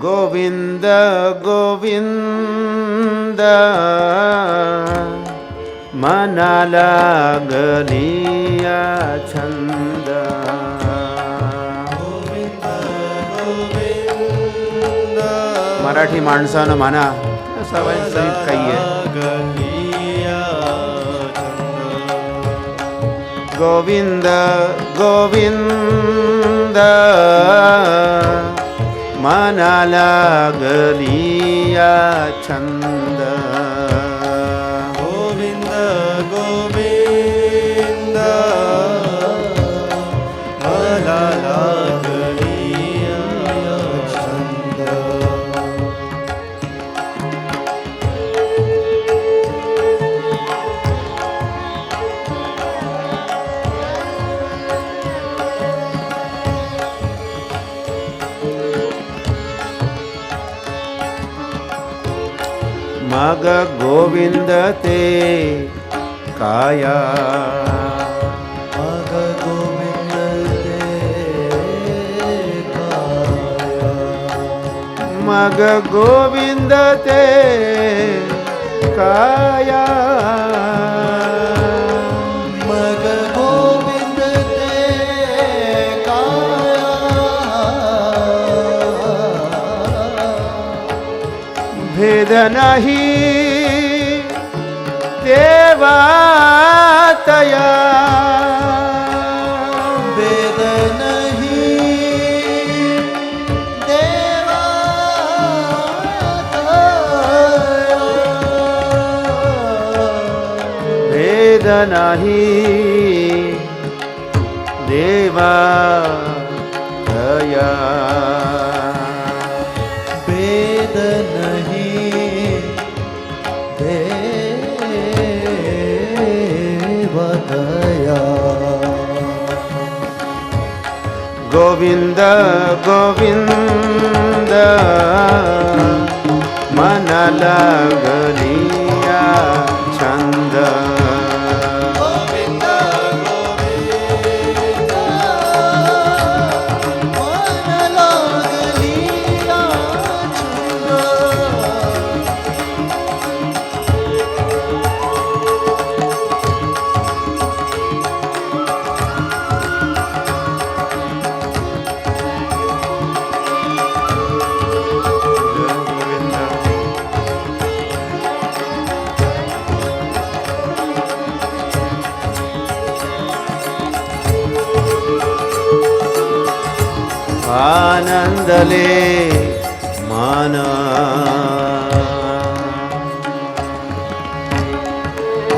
गोविंद गोविंद मनाला लागलिया छंद. मराठी माणसानं म्हणा सवाईत काही आहे. गोविंद गोविंद मनाला लागलिया छंद. गोविंद गोविंद मला लागलिया छंद. मग गोविंद ते काया. मग गोविंद ते काया. मग गोविंद ते काया. मग गोविंद ते काया. भेद नाही देवातया. वेद नहीं भेद नाही देवातया. वेद नहीं देवतया. गोविंद गोविंद मना लागलिया छंद. गोविंद गोविंद मन लागलिया छंद. आनंदले मन.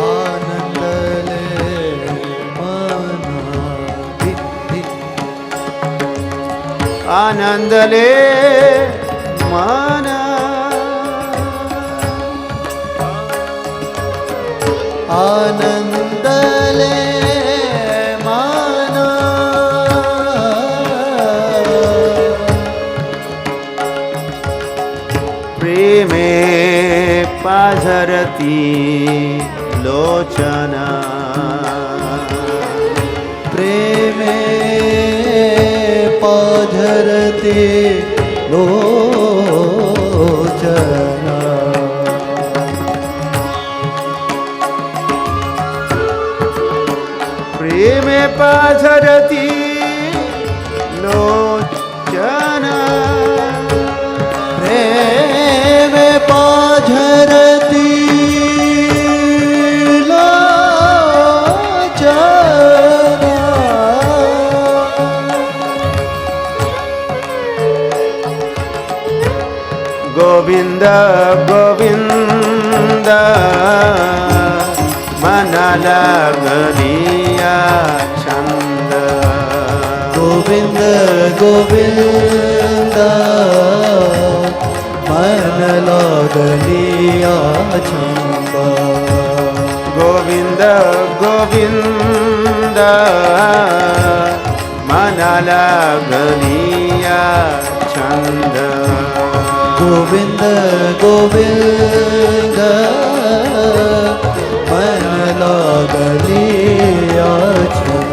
आनंदले मन. आनंदले मन. आनंदले मन. प्रेमे पाझरती लोचन. प्रेमे पाझरते लोचन. प्रेमे पाझरती लोचन. प्रेमे पाझरती लोचन. गोविंद गोविंद मना लागलिया छंद. गोविंद गोविंद मन लागलिया छंद. गोविंद गोविंद मना लागलिया छंद. गोविंद गोविंद मन लागलिया छंद.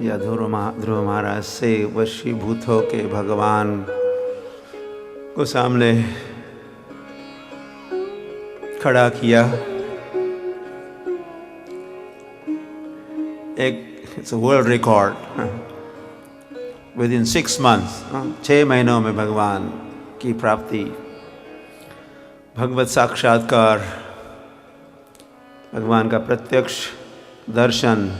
या ध्रुव महाराज से वशीभूत हो के भगवान को सामने खड़ा किया। It's world record with in 6 months, 6 महीनों में भगवान की प्राप्ति, भगवत साक्षात्कार, भगवान का प्रत्यक्ष दर्शन।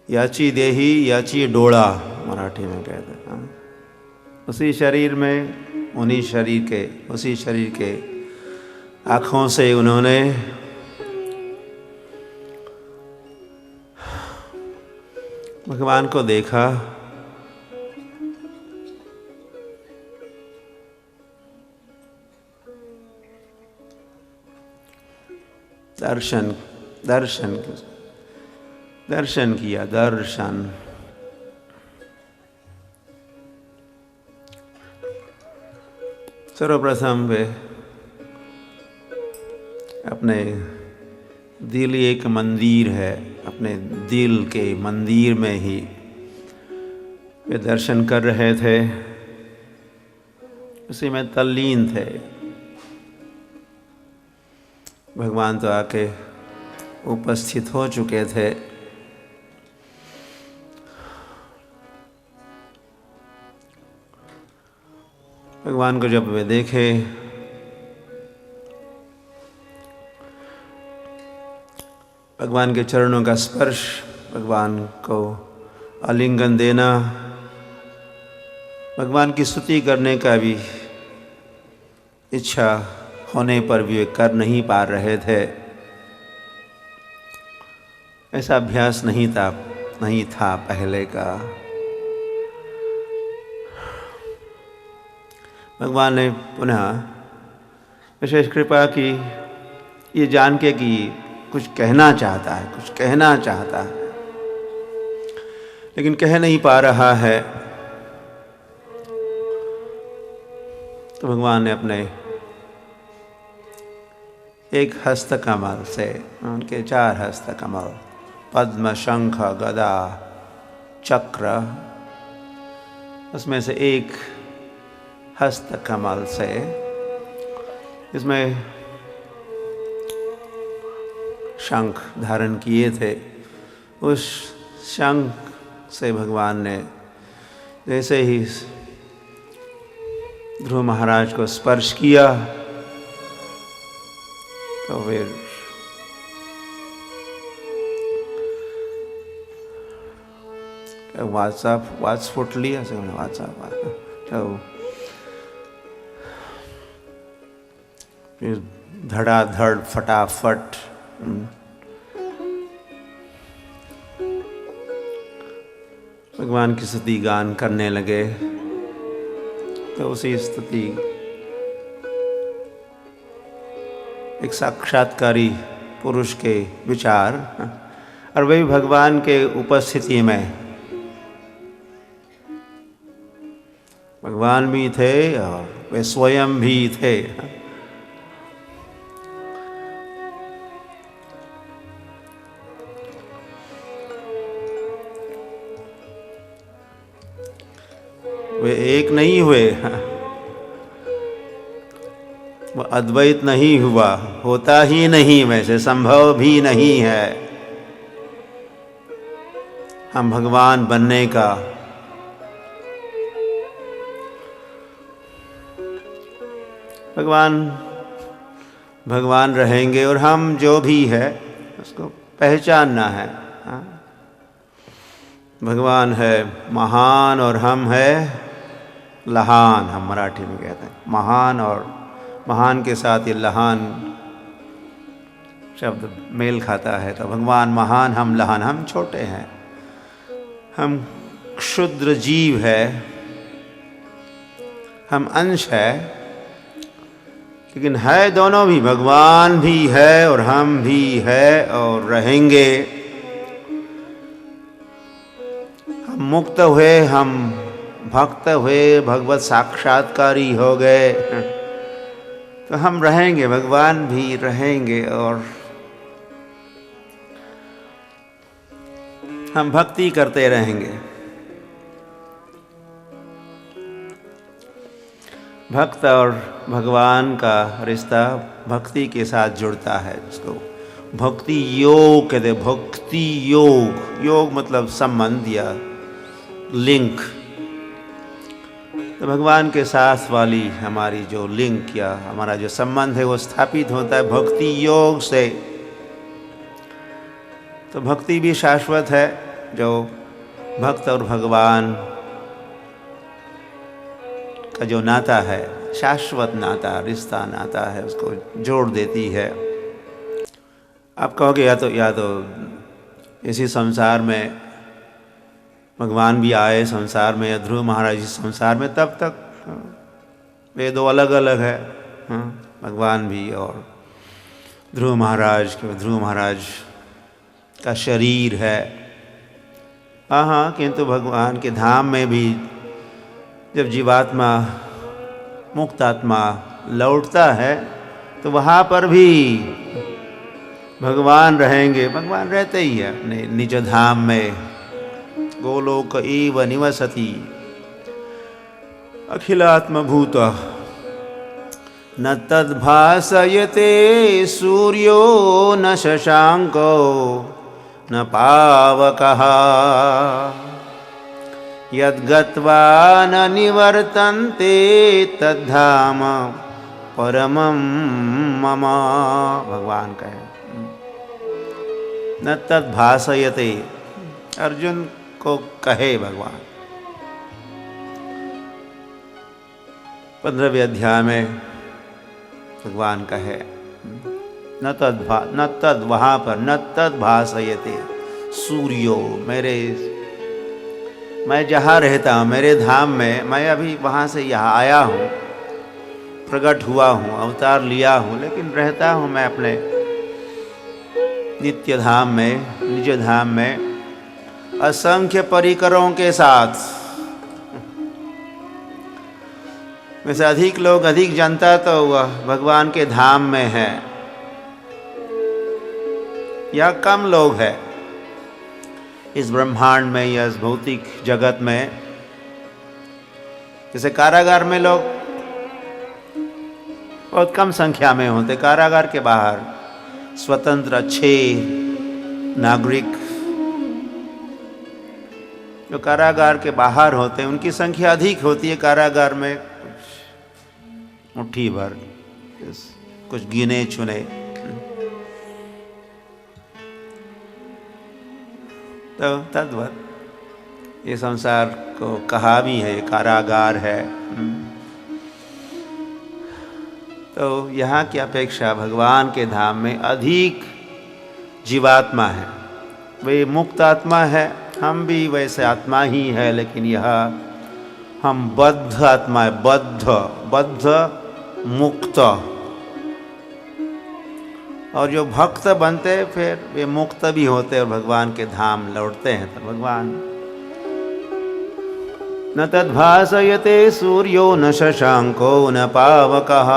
याची देही याची डोळा मराठी में कहते हैं। उसी शरीर में, उसी शरीर के आँखों से उन्होंने भगवान को देखा। दर्शन किया। सर्वप्रथम वे अपने दिल, एक मंदिर है, अपने दिल के मंदिर में ही वे दर्शन कर रहे थे, उसी में तल्लीन थे। भगवान तो आके उपस्थित हो चुके थे। भगवान को जब वे देखे, भगवान के चरणों का स्पर्श, भगवान को आलिंगन देना, भगवान की स्तुति करने का भी इच्छा होने पर भी वे कर नहीं पा रहे थे। ऐसा अभ्यास नहीं था पहले का। भगवान ने पुनः विशेष कृपा की, ये जान के कि कुछ कहना चाहता है, लेकिन कह नहीं पा रहा है। तो भगवान ने अपने एक हस्त कमल से, उनके 4 हस्त कमल, पद्म, शंख, गदा, चक्र, उसमें से एक हस्त कमल से, इसमें शंख धारण किए थे, उस शंख से भगवान ने जैसे ही ध्रुव महाराज को स्पर्श किया तो फिर वाच फुटली असं म्हणा, वाचा तो फिर धड़ाधड़ फटाफट भगवान की स्तुति गान करने लगे। तो उसी स्तुति एक साक्षात्कारी पुरुष के विचार, और वही भगवान के उपस्थिति में भगवान भी थे और वे स्वयं भी थे। वे एक नहीं हुए, वो अद्वैत नहीं हुआ, होता ही नहीं, वैसे संभव भी नहीं है हम भगवान बनने का। भगवान रहेंगे और हम जो भी है उसको पहचानना है। भगवान है महान और हम है लहान, हम मराठी में कहते हैं। महान और महान के साथ ये लहान शब्द मेल खाता है। तो भगवान महान, हम लहान, हम छोटे हैं, हम क्षुद्र जीव है, हम अंश है, लेकिन है दोनों भी। भगवान भी है और हम भी है और रहेंगे। हम मुक्त हुए, हम भक्त हुए, भगवत साक्षात्कारी हो गए, तो हम रहेंगे, भगवान भी रहेंगे। और हम भक्ति करते रहेंगे। भक्त और भगवान का रिश्ता भक्ति के साथ जुड़ता है, इसको भक्ति योग कहते हैं। भक्ति योग, योग मतलब संबंध या लिंक। तो भगवान के साथ वाली हमारी जो लिंक या हमारा जो संबंध है वो स्थापित होता है भक्ति योग से। तो भक्ति भी शाश्वत है। जो भक्त और भगवान का जो नाता है, शाश्वत नाता, रिश्ता नाता है, उसको जोड़ देती है। आप कहोगे या तो इसी संसार में भगवान भी आए संसार में, या ध्रुव महाराज इस संसार में, तब तक वे दो अलग अलग है। भगवान भी और ध्रुव महाराज का शरीर है। हाँ, किंतु भगवान के धाम में भी जब जीवात्मा मुक्त आत्मा लौटता है तो वहाँ पर भी भगवान रहेंगे। भगवान रहते ही है अपने निज धाम में। गोलोक एव निवसति अखिलात्मभूत न तद्भासयते सूर्यो न शशांको न पावकः यद्गत्वा न निवर्तन्ते तद्धाम परमं मम। भगवान कहे न तद्भासयते, अर्जुन को कहे भगवान 15वें अध्याय में भगवान कहे न तद वहाँ पर न तद भासयते सूर्यो, मैं जहाँ रहता हूँ मेरे धाम में, मैं अभी वहाँ से यहाँ आया हूँ, प्रकट हुआ हूँ, अवतार लिया हूँ, लेकिन रहता हूँ मैं अपने नित्य धाम में, निज धाम में असंख्य परिकरों के साथ। वैसे अधिक लोग, अधिक जनता तो वह भगवान के धाम में है, या कम लोग हैं इस ब्रह्मांड में या इस भौतिक जगत में। जैसे कारागार में लोग बहुत कम संख्या में होते, कारागार के बाहर स्वतंत्र अच्छे नागरिक जो कारागार के बाहर होते हैं उनकी संख्या अधिक होती है। कारागार में कुछ मुट्ठी भर, कुछ गिने चुने। तो तद्वत ये संसार को कहा भी है, ये कारागार है। तो यहाँ की अपेक्षा भगवान के धाम में अधिक जीवात्मा है, वे मुक्त आत्मा है। हम भी वैसे आत्मा ही है, लेकिन यह हम बद्ध आत्मा है, बद्ध मुक्त। और जो भक्त बनते फिर वे मुक्त भी होते और भगवान के धाम लौटते हैं। तो भगवान न तद्भासयते सूर्यो न शशांको न पावकः,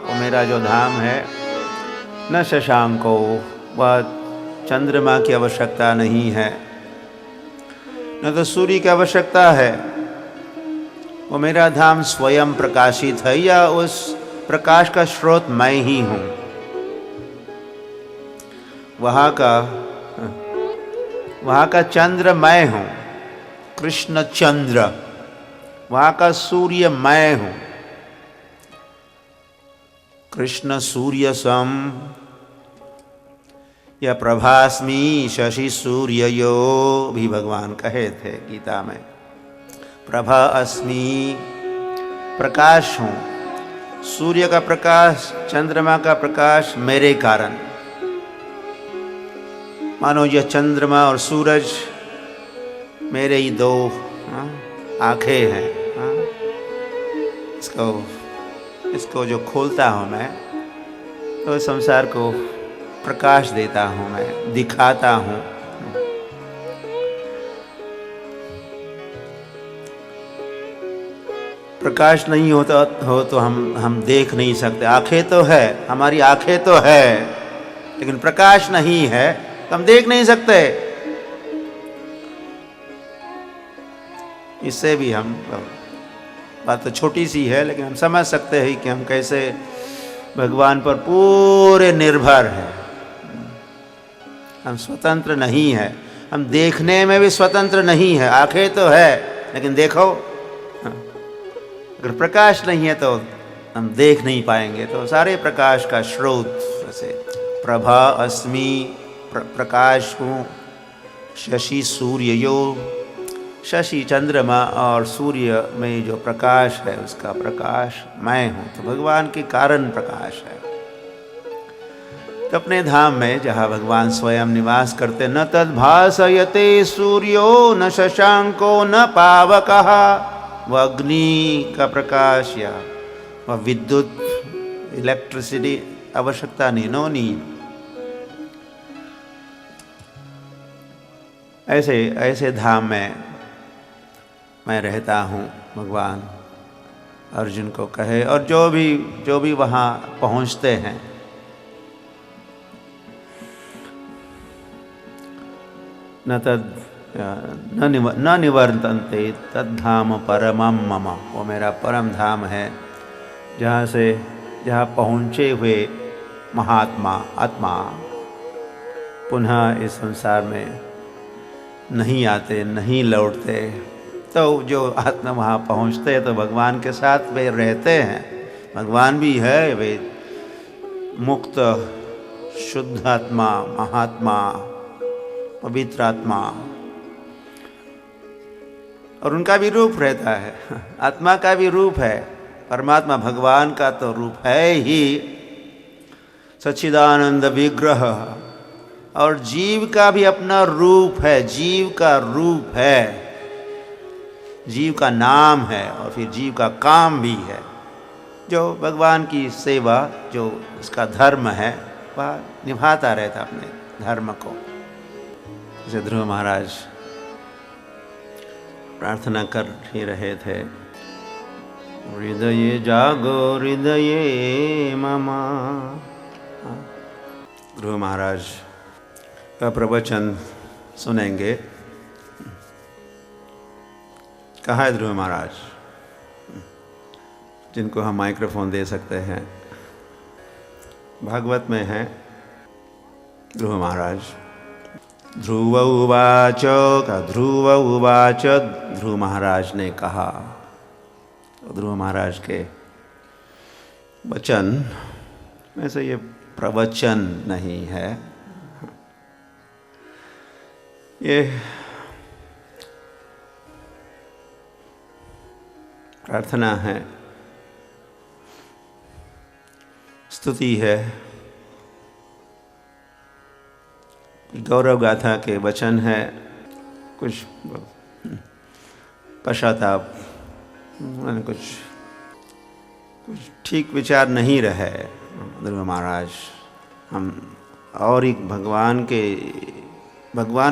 वो मेरा जो धाम है न शशांको, वह चंद्रमा की आवश्यकता नहीं है, न तो सूर्य की आवश्यकता है। वो मेरा धाम स्वयं प्रकाशित है, या उस प्रकाश का स्रोत मैं ही हूँ। वहाँ का चंद्र मैं हूँ, कृष्ण चंद्र। वहाँ का सूर्य मैं हूँ, कृष्ण सूर्य सम। या प्रभास्मि शशि सूर्ययो भी भगवान कहे थे गीता में। प्रभा अस्मि, प्रकाश हूँ। सूर्य का प्रकाश, चंद्रमा का प्रकाश मेरे कारण। मानो यह चंद्रमा और सूरज मेरे ही दो आँखें हैं। इसको जो खोलता हूँ मैं, तो संसार को प्रकाश देता हूँ, मैं दिखाता हूँ। प्रकाश नहीं होता हो तो हम देख नहीं सकते। आँखें तो है, हमारी आँखें तो है, लेकिन प्रकाश नहीं है तो हम देख नहीं सकते। इससे भी हम, बात तो छोटी सी है लेकिन हम समझ सकते हैं कि हम कैसे भगवान पर पूरे निर्भर हैं। हम स्वतंत्र नहीं है, हम देखने में भी स्वतंत्र नहीं है। आंखें तो है लेकिन देखो, अगर प्रकाश नहीं है तो हम देख नहीं पाएंगे। तो सारे प्रकाश का स्रोत, जैसे प्रभा अस्मि, प्रकाश हूँ, शशि सूर्ययो, शशि चंद्रमा और सूर्य में जो प्रकाश है उसका प्रकाश मैं हूँ। तो भगवान के कारण प्रकाश है। तो अपने धाम में जहाँ भगवान स्वयं निवास करते, न तद्भासयते सूर्यो न शशांको न पावकः, वह अग्नि का प्रकाश या वह विद्युत, इलेक्ट्रिसिटी आवश्यकता नहीं, नो नीड। ऐसे धाम में मैं रहता हूँ, भगवान अर्जुन को कहे। और जो भी वहाँ पहुँचते हैं, न निवर्तन्ते तद्धाम परमं मम, वो मेरा परम धाम है जहाँ पहुँचे हुए महात्मा आत्मा पुनः इस संसार में नहीं आते, नहीं लौटते। तो जो आत्मा वहाँ पहुँचते हैं तो भगवान के साथ वे रहते हैं। भगवान भी है, वे मुक्त शुद्ध आत्मा, महात्मा, पवित्र आत्मा, और उनका भी रूप रहता है। आत्मा का भी रूप है, परमात्मा भगवान का तो रूप है ही, सच्चिदानंद विग्रह। और जीव का भी अपना रूप है, जीव का रूप है, जीव का नाम है और फिर जीव का काम भी है। जो भगवान की सेवा, जो उसका धर्म है, वह निभाता रहता अपने धर्म को। जैसे ध्रुव महाराज प्रार्थना कर ही रहे थे, हृदये जागो हृदये मम। ध्रुव महाराज का प्रवचन सुनेंगे। कहाँ है ध्रुव महाराज, जिनको हम माइक्रोफोन दे सकते हैं? भागवत में है ध्रुव महाराज। ध्रुव उवाच, का ध्रुव उवाच, ध्रुव महाराज ने कहा। ध्रुव महाराज के वचन वैसे ये प्रवचन नहीं है, ये प्रार्थना है, स्तुति है, गौरव गाथा के वचन है। कुछ पश्चाताप, कुछ ठीक विचार नहीं रहे ध्रुव महाराज। हम और एक भगवान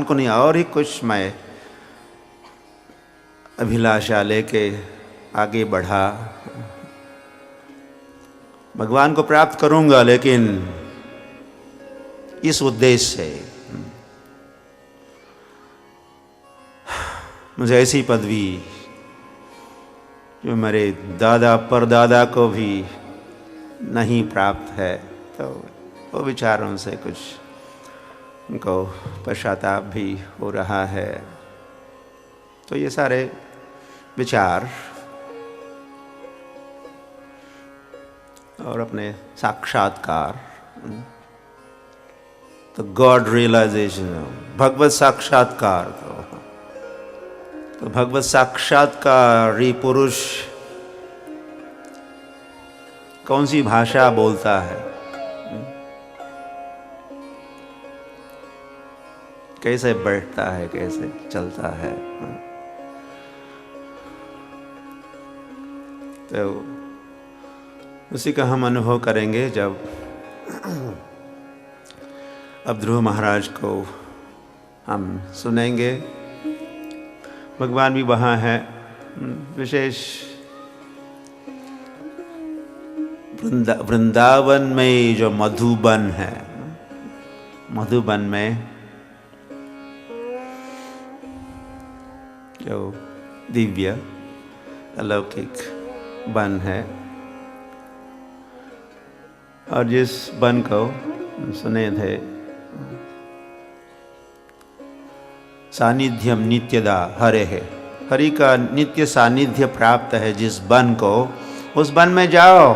को नहीं, और ही कुछ मैं अभिलाषा लेके आगे बढ़ा। भगवान को प्राप्त करूंगा लेकिन इस उद्देश्य से, मुझे ऐसी पदवी जो मेरे दादा परदादा को भी नहीं प्राप्त है, तो वो विचारों से कुछ उनको पश्चाताप भी हो रहा है। तो ये सारे विचार और अपने साक्षात्कार, तो गॉड रियलाइजेशन, भगवत साक्षात्कार, तो भगवत साक्षात्कारी पुरुष कौन सी भाषा बोलता है, कैसे बैठता है, कैसे चलता है। तो उसी का हम अनुभव करेंगे जब अब ध्रुव महाराज को हम सुनेंगे। भगवान भी वहाँ है। विशेष वृंदावन में जो मधुबन है, मधुबन में जो दिव्य अलौकिक वन है। और जिस वन को सुने थे, सानिध्यम नित्यदा हरे है, हरि का नित्य सानिध्य प्राप्त है जिस वन को, उस वन में जाओ।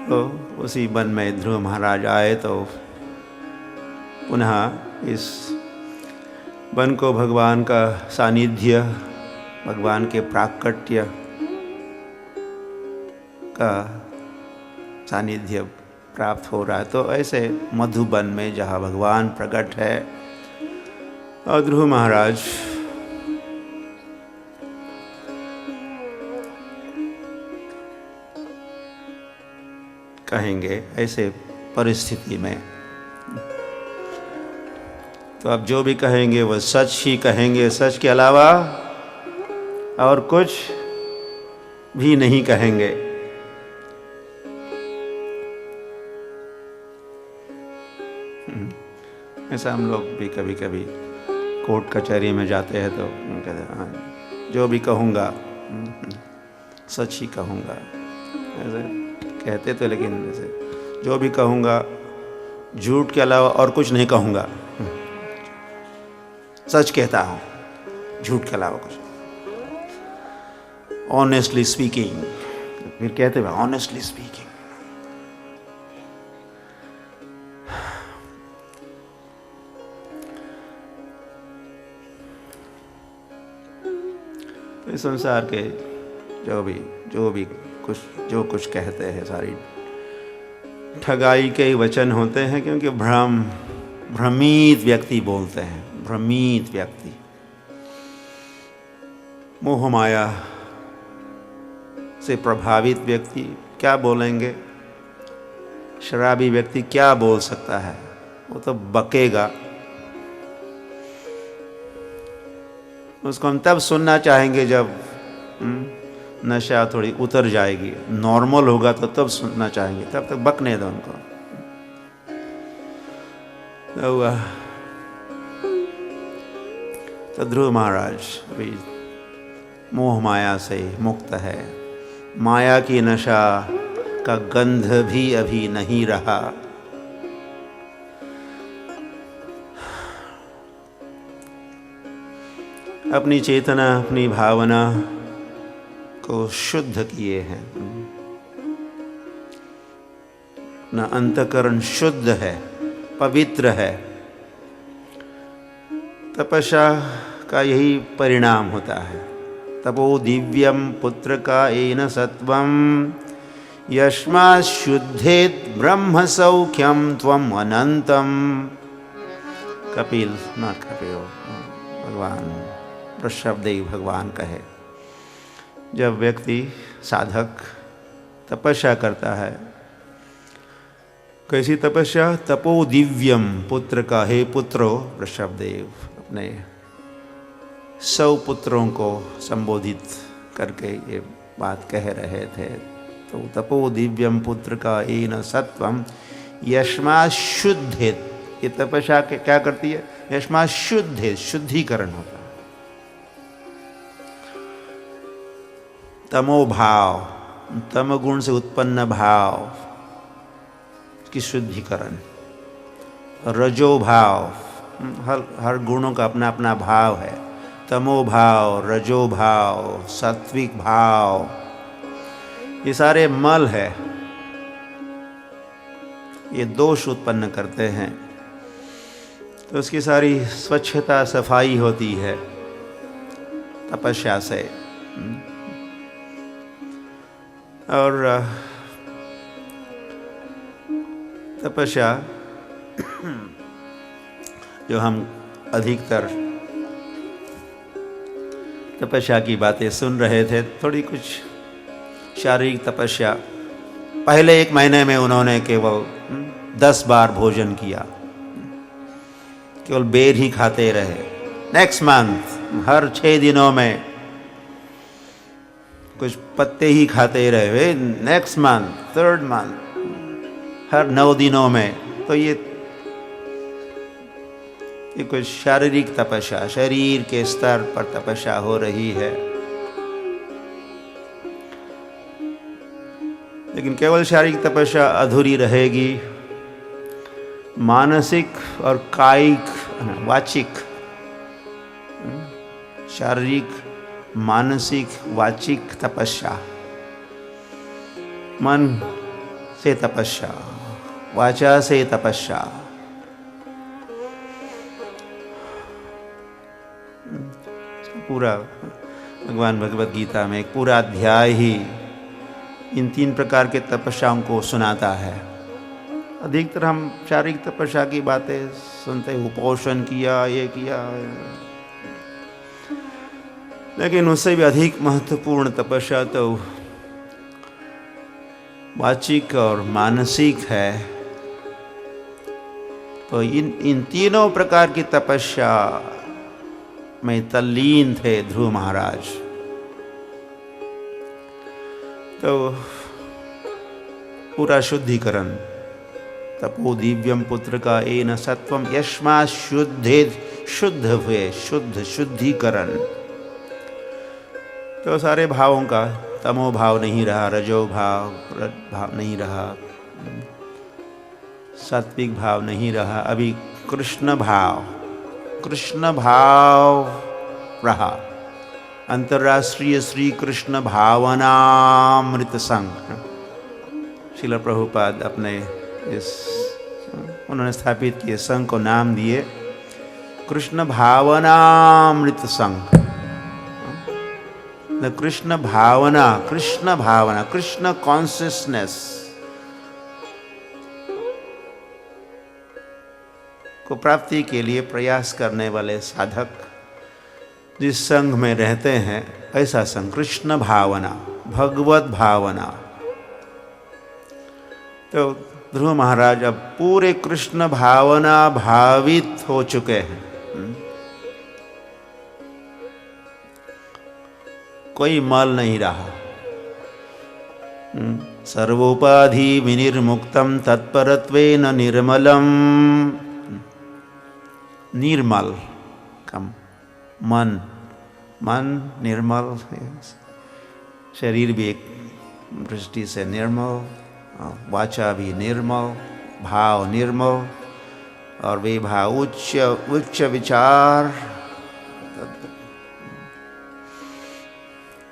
तो उसी वन में ध्रुव महाराज आए तो पुनः इस वन को भगवान का सानिध्य, भगवान के प्राकट्य का सानिध्य प्राप्त हो रहा है। तो ऐसे मधुबन में जहाँ भगवान प्रकट है, और ध्रुव महाराज कहेंगे ऐसे परिस्थिति में, तो आप जो भी कहेंगे वह सच ही कहेंगे, सच के अलावा और कुछ भी नहीं कहेंगे। ऐसा हम लोग भी कभी कभी कोर्ट कचहरी में जाते हैं तो कहते हैं हाँ, जो भी कहूँगा सच ही कहूँगा, ऐसे कहते तो, लेकिन जैसे जो भी कहूँगा झूठ के अलावा और कुछ नहीं कहूँगा, सच कहता हूँ, झूठ के अलावा कुछ। ऑनेस्टली स्पीकिंग, फिर कहते हैं ऑनेस्टली स्पीकिंग। तो इस संसार के जो कुछ कहते हैं सारी ठगाई के वचन होते हैं, क्योंकि भ्रमित व्यक्ति बोलते हैं, भ्रमित व्यक्ति। मोह माया से प्रभावित व्यक्ति क्या बोलेंगे? शराबी व्यक्ति क्या बोल सकता है? वो तो बकेगा। उसको हम तब सुनना चाहेंगे जब नशा थोड़ी उतर जाएगी, नॉर्मल होगा तो तब सुनना चाहेंगे, तब तक बकने दो उनको। तो ध्रुव महाराज अभी मोह माया से मुक्त है, माया की नशा का गंध भी अभी नहीं रहा। अपनी चेतना, अपनी भावना को शुद्ध किए हैं, अपना अंतकरण शुद्ध है, पवित्र है। तपस्या का यही परिणाम होता है। तपो दिव्यम पुत्र का एन सत्वम यस्मा शुद्धेत ब्रह्म सौख्यम त्वम अनंतम। कपिल, नॉट कपिल, भगवान ऋषभदेव भगवान कहे, जब व्यक्ति साधक तपस्या करता है, कैसी तपस्या? तपो दिव्यम पुत्र का, हे पुत्रो, ऋषभदेव अपने 100 पुत्रों को संबोधित करके ये बात कह रहे थे। तो तपो दिव्यम पुत्र का एन सत्वम यस्मा शुद्धेत। ये तपस्या क्या करती है? यस्मा शुद्धेत, शुद्धिकरण होता है। तमो भाव, तम गुण से उत्पन्न भाव की शुद्धिकरण। रजो भाव, हर गुणों का अपना अपना भाव है। तमो भाव, रजो भाव, सात्विक भाव, ये सारे मल है, ये दोष उत्पन्न करते हैं। तो उसकी सारी स्वच्छता, सफाई होती है तपस्या से। और तपस्या जो हम अधिकतर तपस्या की बातें सुन रहे थे, थोड़ी कुछ शारीरिक तपस्या। पहले 1 महीने में उन्होंने केवल 10 बार भोजन किया, केवल बेर ही खाते रहे। नेक्स्ट मंथ हर 6 दिनों में कुछ पत्ते ही खाते रहे। नेक्स्ट मंथ, 3rd मंथ हर 9 दिनों में। तो ये ये कुछ शारीरिक तपस्या, शरीर के स्तर पर तपस्या हो रही है, लेकिन केवल शारीरिक तपस्या अधूरी रहेगी। मानसिक और कायिक, वाचिक, शारीरिक, मानसिक, वाचिक तपस्या, मन से तपस्या, वाचा से तपस्या, पूरा भगवान भगवत गीता में एक पूरा अध्याय ही इन 3 प्रकार के तपस्याओं को सुनाता है। अधिकतर हम शारीरिक तपस्या की बातें सुनते हैं, उपोषण किया, ये किया, लेकिन उससे भी अधिक महत्वपूर्ण तपस्या तो वाचिक और मानसिक है। तो इन तीनों प्रकार की तपस्या में तल्लीन थे ध्रुव महाराज। तो पूरा शुद्धिकरण, तपो दिव्यम पुत्र का एन सत्वम यस्मा शुद्ध हुए, शुद्धिकरण। तो सारे भावों का, तमो भाव नहीं रहा, रजो भाव नहीं रहा, सात्विक भाव नहीं रहा, अभी कृष्ण भाव रहा। अंतर्राष्ट्रीय श्री कृष्ण भावनामृत संघ, श्रील प्रभुपाद अपने उन्होंने स्थापित किए संघ को नाम दिए कृष्ण भावनामृत संघ। कृष्ण भावना, कृष्ण कॉन्शियसनेस को प्राप्ति के लिए प्रयास करने वाले साधक जिस संघ में रहते हैं, ऐसा संघ कृष्ण भावना, भगवत भावना। तो ध्रुव महाराज अब पूरे कृष्ण भावना भावित हो चुके हैं। कोई मल नहीं रहा। सर्वोपाधि विनिर्मुक्तम तत्परत्वेन निर्मलम। निर्मल कम मन निर्मल, शरीर भी एक दृष्टि से निर्मल, वाचा भी निर्मल, भाव निर्मल, और वे भाव उच्च विचार।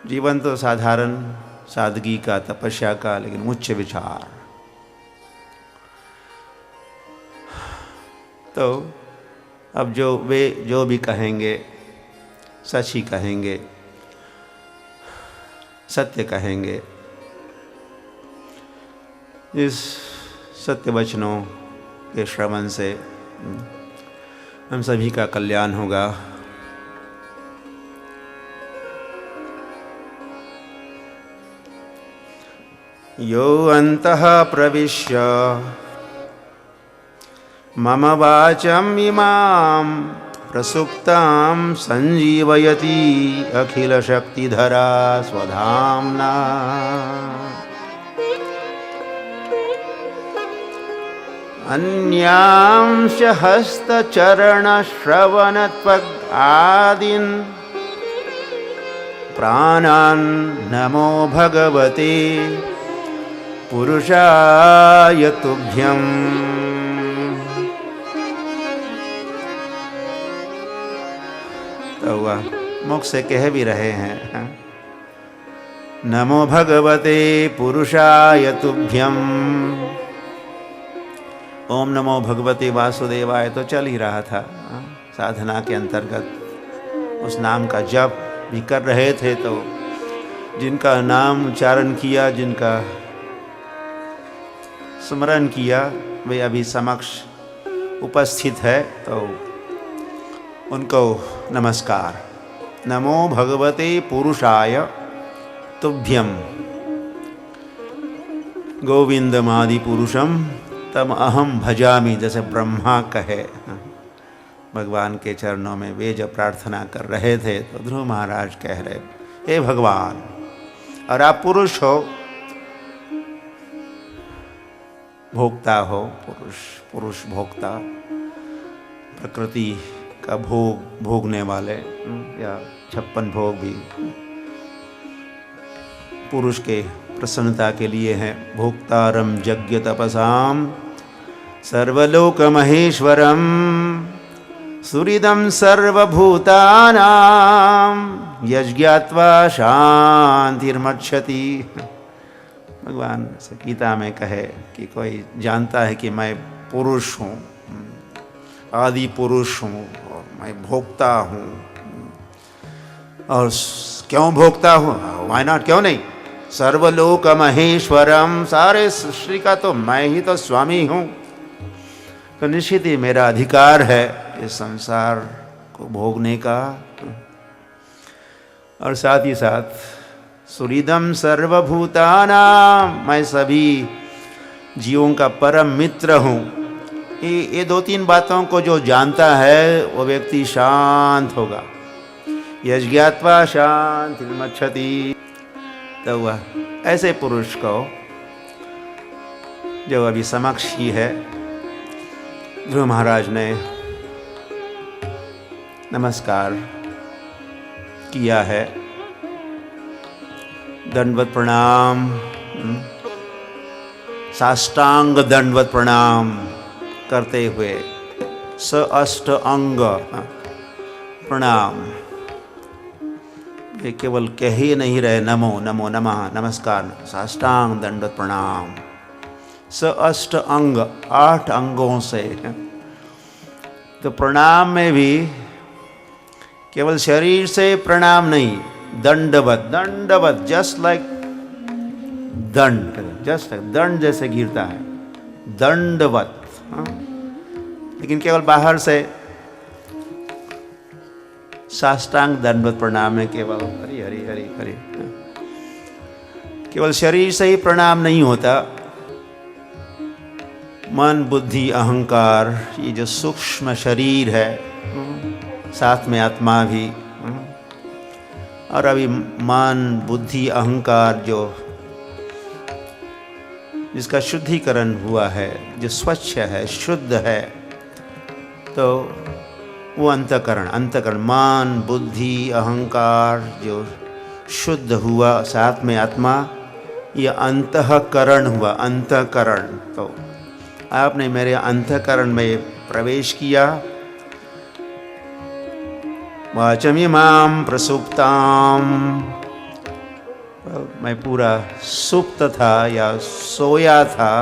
जीवन तो साधारण सादगी का, तपस्या का, लेकिन उच्च विचार। तो अब वे जो भी कहेंगे सच ही कहेंगे, सत्य कहेंगे। इस सत्य वचनों के श्रवण से हम सभी का कल्याण होगा। यो अन्तः प्रविश्य मम वाचम् इमां प्रसुप्तां संजीवयति अखिलशक्तिधरा स्वधाम्ना। अन्यांश हस्तचरणश्रवणत्वग् आदीन् प्राणान् नमो भगवते पुरुषाय तुभ्यम्। तो वह मुख से कह भी रहे हैं, नमो भगवते पुरुषाय तुभ्यम्। ओम नमो भगवते वासुदेवाय तो चल ही रहा था। साधना के अंतर्गत उस नाम का जप भी कर रहे थे। तो जिनका नाम उच्चारण किया, जिनका स्मरण किया, वे अभी समक्ष उपस्थित है। तो उनको नमस्कार। नमो भगवते पुरुषाय तुभ्यम। गोविंदमादि पुरुषम तम अहम भजामि, जैसे ब्रह्मा कहे। भगवान के चरणों में वे जब प्रार्थना कर रहे थे, तो ध्रुव महाराज कह रहे, हे भगवान, और आप पुरुष हो, भोक्ता हो, पुरुष भोक्ता, प्रकृति का भोग भोगने वाले, या 56 भोग भी पुरुष के प्रसन्नता के लिए हैं। भोक्तारम यज्ञ तपसाम सर्वलोक महेश्वरम सुहृदं सर्वभूतानां यज्ञात्वा शांतिर्मच्छति। भगवान से गीता में कहे कि कोई जानता है कि मैं पुरुष हूँ, आदि पुरुष हूँ, और मैं भोक्ता हूँ, और क्यों भोक्ता हूँ, व्हाई नॉट, क्यों नहीं, सर्वलोक महेश्वरम, सारे सृष्टि का तो मैं ही तो स्वामी हूँ, तो निश्चित ही मेरा अधिकार है इस संसार को भोगने का। और साथ ही साथ सुहृदं सर्वभूतानां, मैं सभी जीवों का परम मित्र हूँ। ये 2-3 बातों को जो जानता है वो व्यक्ति शांत होगा। यज्ञात्वा शांतिर्मच्छति। तो वह ऐसे पुरुष को जो अभी समक्ष ही है, ध्रुव महाराज ने नमस्कार किया है, दंडवत प्रणाम, साष्टांग दंडवत प्रणाम करते हुए अष्ट अंग प्रणाम, ये केवल कह ही नहीं रहे नमो नमो नमः नमस्कार, साष्टांग दंडवत प्रणाम, अष्ट अंग, 8 अंगों से। तो प्रणाम में भी केवल शरीर से प्रणाम नहीं, दंडवत, दंडवत, जस्ट लाइक दंड, जस्ट लाइक दंड जैसे गिरता है, दंडवत। लेकिन केवल बाहर से साष्टांग दंडवत प्रणाम में केवल हरि हरि हरि हरि, केवल शरीर से ही प्रणाम नहीं होता, मन बुद्धि अहंकार, ये जो सूक्ष्म शरीर है, साथ में आत्मा भी, और अभी मन बुद्धि अहंकार जो जिसका शुद्धिकरण हुआ है, जो स्वच्छ है, शुद्ध है, तो वो अंतःकरण, अंतःकरण मन बुद्धि अहंकार जो शुद्ध हुआ, साथ में आत्मा, ये अंतःकरण हुआ, अंतःकरण। तो आपने मेरे अंतःकरण में प्रवेश किया। वाचमिमां प्रसुप्तां, मैं पूरा सुप्त था या सोया था।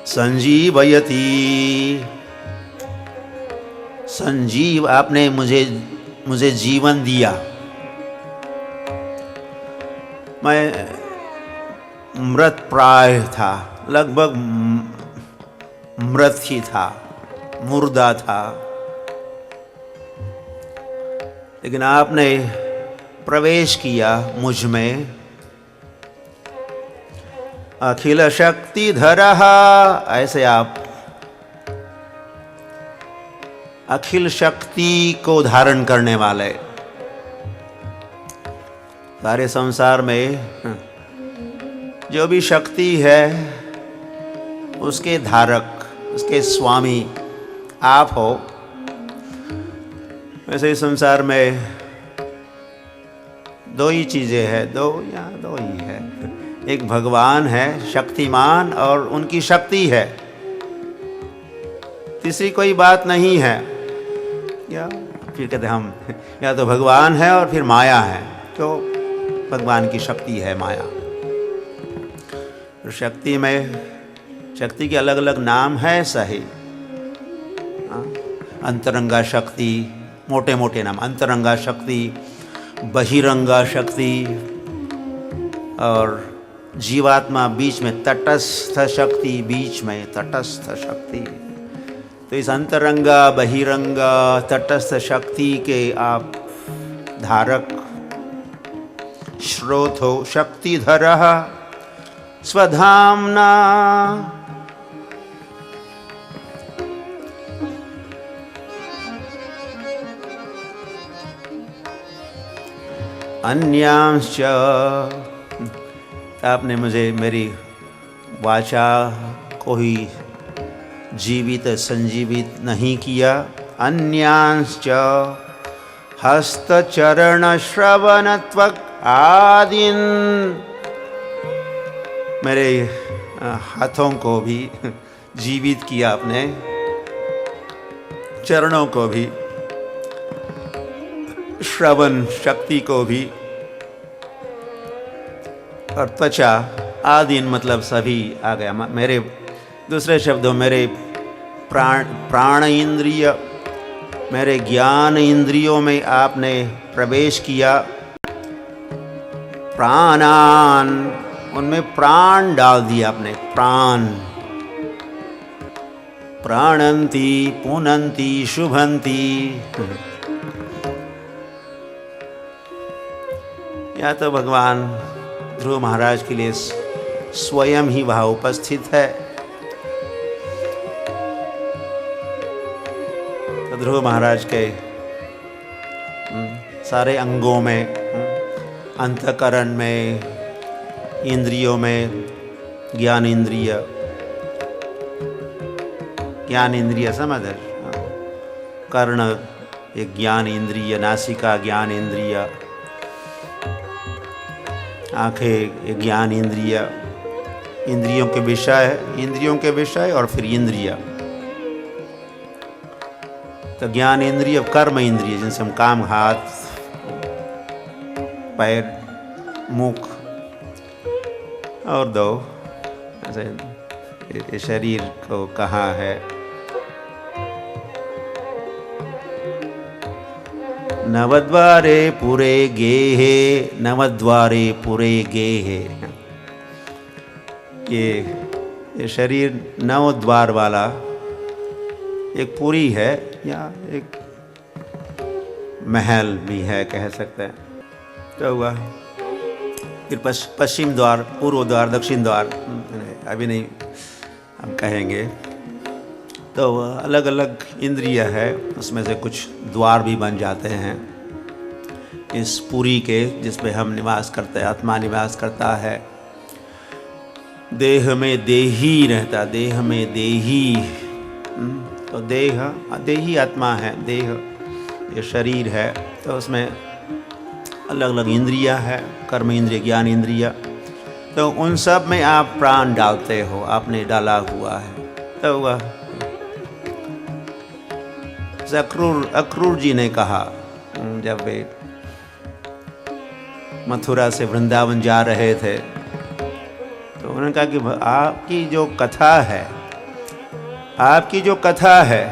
संजीवयति, संजीव, आपने मुझे जीवन दिया। मैं मृत प्राय था, लगभग मृत ही था, मुर्दा था, लेकिन आपने प्रवेश किया मुझ में। अखिल शक्तिधरः, ऐसे आप अखिल शक्ति को धारण करने वाले, सारे संसार में जो भी शक्ति है उसके धारक, उसके स्वामी आप हो। वैसे इस संसार में 2 ही चीज़ें हैं, 2 ही है, एक भगवान है शक्तिमान और उनकी शक्ति है, तीसरी कोई बात नहीं है। या फिर कहते हम या तो भगवान है और फिर माया है, तो भगवान की शक्ति है माया। तो शक्ति में, शक्ति के अलग अलग नाम है सही, अंतरंगा शक्ति, मोटे मोटे नाम, अंतरंगा शक्ति, बहिरंगा शक्ति, और जीवात्मा बीच में, तटस्थ शक्ति बीच में, तटस्थ शक्ति। तो इस अंतरंगा बहिरंगा तटस्थ शक्ति के आप धारक, स्रोत हो। शक्तिधरः स्वधाम्ना, अन्यांश्च, आपने मुझे मेरी वाचा को ही जीवित संजीवित नहीं किया। अन्यांश्च हस्तचरण श्रवण त्वक आदीन, मेरे हाथों को भी जीवित किया आपने, चरणों को भी, श्रवण शक्ति को भी, और त्वचा आदीन मतलब सभी आ गया। मेरे दूसरे शब्दों मेरे प्राण इंद्रिय, मेरे ज्ञान इंद्रियों में आपने प्रवेश किया। प्राणान, उनमें प्राण डाल दिया आपने, प्राण। प्राणंती पुनंती शुभंती, या तो भगवान ध्रुव महाराज के लिए स्वयं ही वहाँ उपस्थित है। तो ध्रुव महाराज के सारे अंगों में, अंतःकरण में, इंद्रियों में, ज्ञान इंद्रिय, ज्ञान इंद्रिय समझ, कर्ण एक ज्ञान इंद्रिय, नासिका ज्ञान इंद्रिय, आंखें एक ज्ञान इंद्रिय, इंद्रियों के विषय, इंद्रियों के विषय और फिर इंद्रिय। तो ज्ञान इंद्रिय, कर्म इंद्रिय जिनसे हम काम, हाथ पैर मुख और दो, ऐसे शरीर को कहाँ है। नवद्वारे पुरे गेहे, नवद्वारे पुरे गेहे, ये शरीर नव द्वार वाला एक पुरी है या एक महल भी है कह सकते हैं। तो हुआ फिर पश्चिम द्वार, पूर्व द्वार, दक्षिण द्वार, अभी नहीं हम कहेंगे। तो अलग अलग इंद्रिय है, उसमें से कुछ द्वार भी बन जाते हैं इस पुरी के, जिसमें हम निवास करते हैं, आत्मा निवास करता है। देह में देही रहता, देह में देही, तो देही आत्मा है, देह ये शरीर है। तो उसमें अलग अलग इंद्रियां है, कर्म इंद्रिय, ज्ञान इंद्रिय। तो उन सब में आप प्राण डालते हो, आपने डाला हुआ है। तो वह अक्रूर जी ने कहा, जब वे मथुरा से वृंदावन जा रहे थे, तो उन्होंने कहा कि आपकी जो कथा है, आपकी जो कथा है,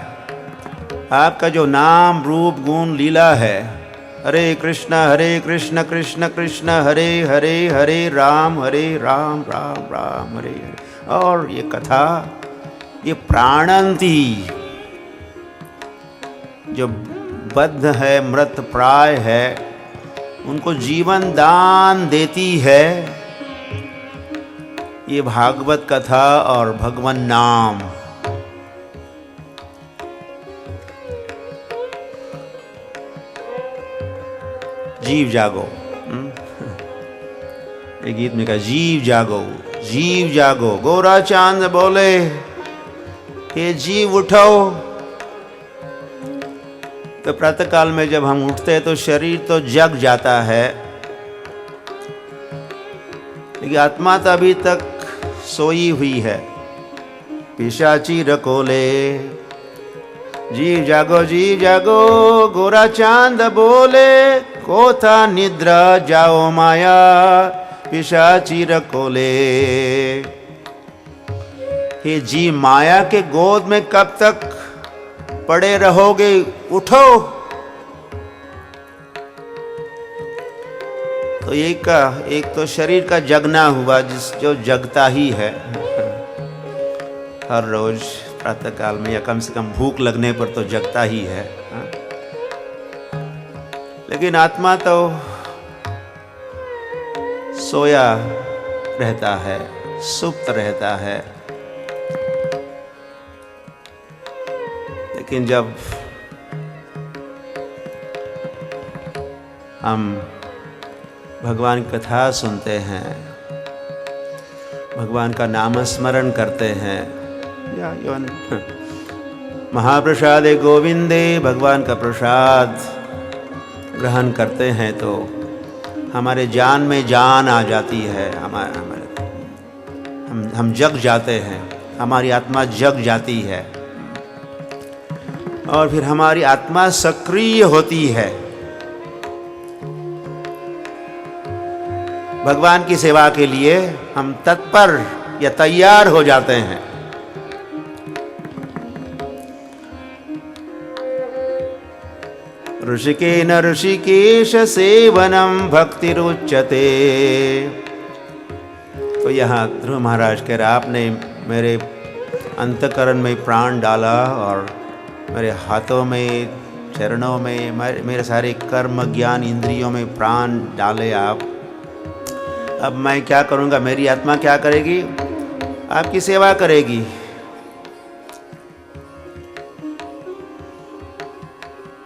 आपका जो नाम रूप गुण लीला है, हरे कृष्ण कृष्ण कृष्ण हरे हरे, हरे राम राम राम हरे हरे। और ये कथा, ये प्राणंती, जो बद्ध है, मृत प्राय है, उनको जीवन दान देती है ये भागवत कथा और भगवान नाम। जीव जागो, एक गीत में कहा, जीव जागो, जीव जागो। गोरा चांद बोले, हे जीव उठो। तो प्रातः काल में जब हम उठते हैं तो शरीर तो जग जाता है, लेकिन आत्मा तो अभी तक सोई हुई है। पिशाची रकोले, जीव जागो, गोरा चांद बोले, कोथा निद्रा जाओ माया, पिशाची रकोले। हे जी, माया के गोद में कब तक पड़े रहोगे, उठो। तो एक तो शरीर का जगना हुआ, जो जगता ही है हर रोज प्रातः काल में, या कम से कम भूख लगने पर तो जगता ही है। लेकिन आत्मा तो सोया रहता है, सुप्त रहता है। लेकिन जब हम भगवान की कथा सुनते हैं, भगवान का नाम स्मरण करते हैं, या इवन महाप्रसादे गोविंदे, भगवान का प्रसाद ग्रहण करते हैं तो हमारे जान में जान आ जाती है, हम जग जाते हैं, हमारी आत्मा जग जाती है और फिर हमारी आत्मा सक्रिय होती है, भगवान की सेवा के लिए हम तत्पर या तैयार हो जाते हैं। ऋषिकेन ऋषिकेश सेवनम भक्तिरुच्यते। तो यहाँ ध्रुव महाराज कह रहे, आपने मेरे अंतकरण में प्राण डाला और मेरे हाथों में, चरणों में, मेरे सारे कर्म ज्ञान इंद्रियों में प्राण डाले आप। अब मैं क्या करूँगा, मेरी आत्मा क्या करेगी? आपकी सेवा करेगी।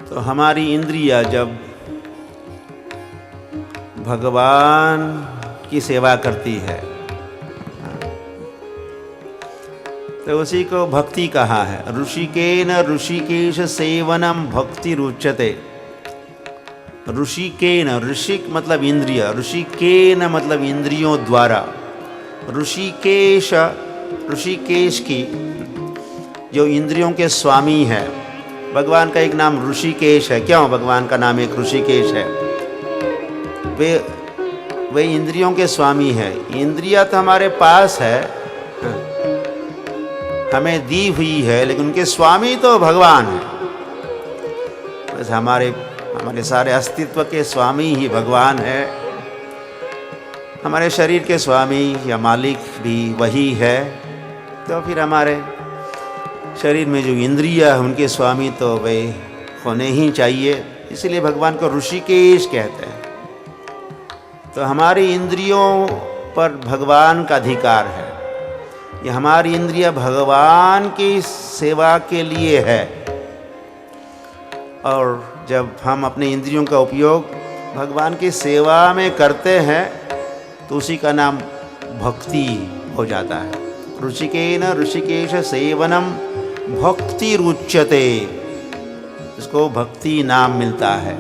तो हमारी इंद्रियां जब भगवान की सेवा करती है तो उसी को भक्ति कहा है। ऋषिकेन ऋषिकेश सेवनम भक्ति रुच्यते। ऋषिकेन, ऋषिक मतलब इंद्रिय, ऋषिकेन मतलब इंद्रियों द्वारा। ऋषिकेश, ऋषिकेश की जो इंद्रियों के स्वामी है, भगवान का एक नाम ऋषिकेश है। क्यों भगवान का नाम एक ऋषिकेश है? वे इंद्रियों के स्वामी है। इंद्रिया तो हमारे पास है, हमें दी हुई है, लेकिन उनके स्वामी तो भगवान है। बस हमारे सारे अस्तित्व के स्वामी ही भगवान है। हमारे शरीर के स्वामी या मालिक भी वही है। तो फिर हमारे शरीर में जो इंद्रिया है उनके स्वामी तो वे होने ही चाहिए। इसलिए भगवान को ऋषिकेश कहते हैं। तो हमारी इंद्रियों पर भगवान का अधिकार है। ये हमारी इंद्रिया भगवान की सेवा के लिए है और जब हम अपने इंद्रियों का उपयोग भगवान की सेवा में करते हैं तो उसी का नाम भक्ति हो जाता है। ऋषिकेन ऋषिकेश सेवनम भक्ति रुच्यते, इसको भक्ति नाम मिलता है।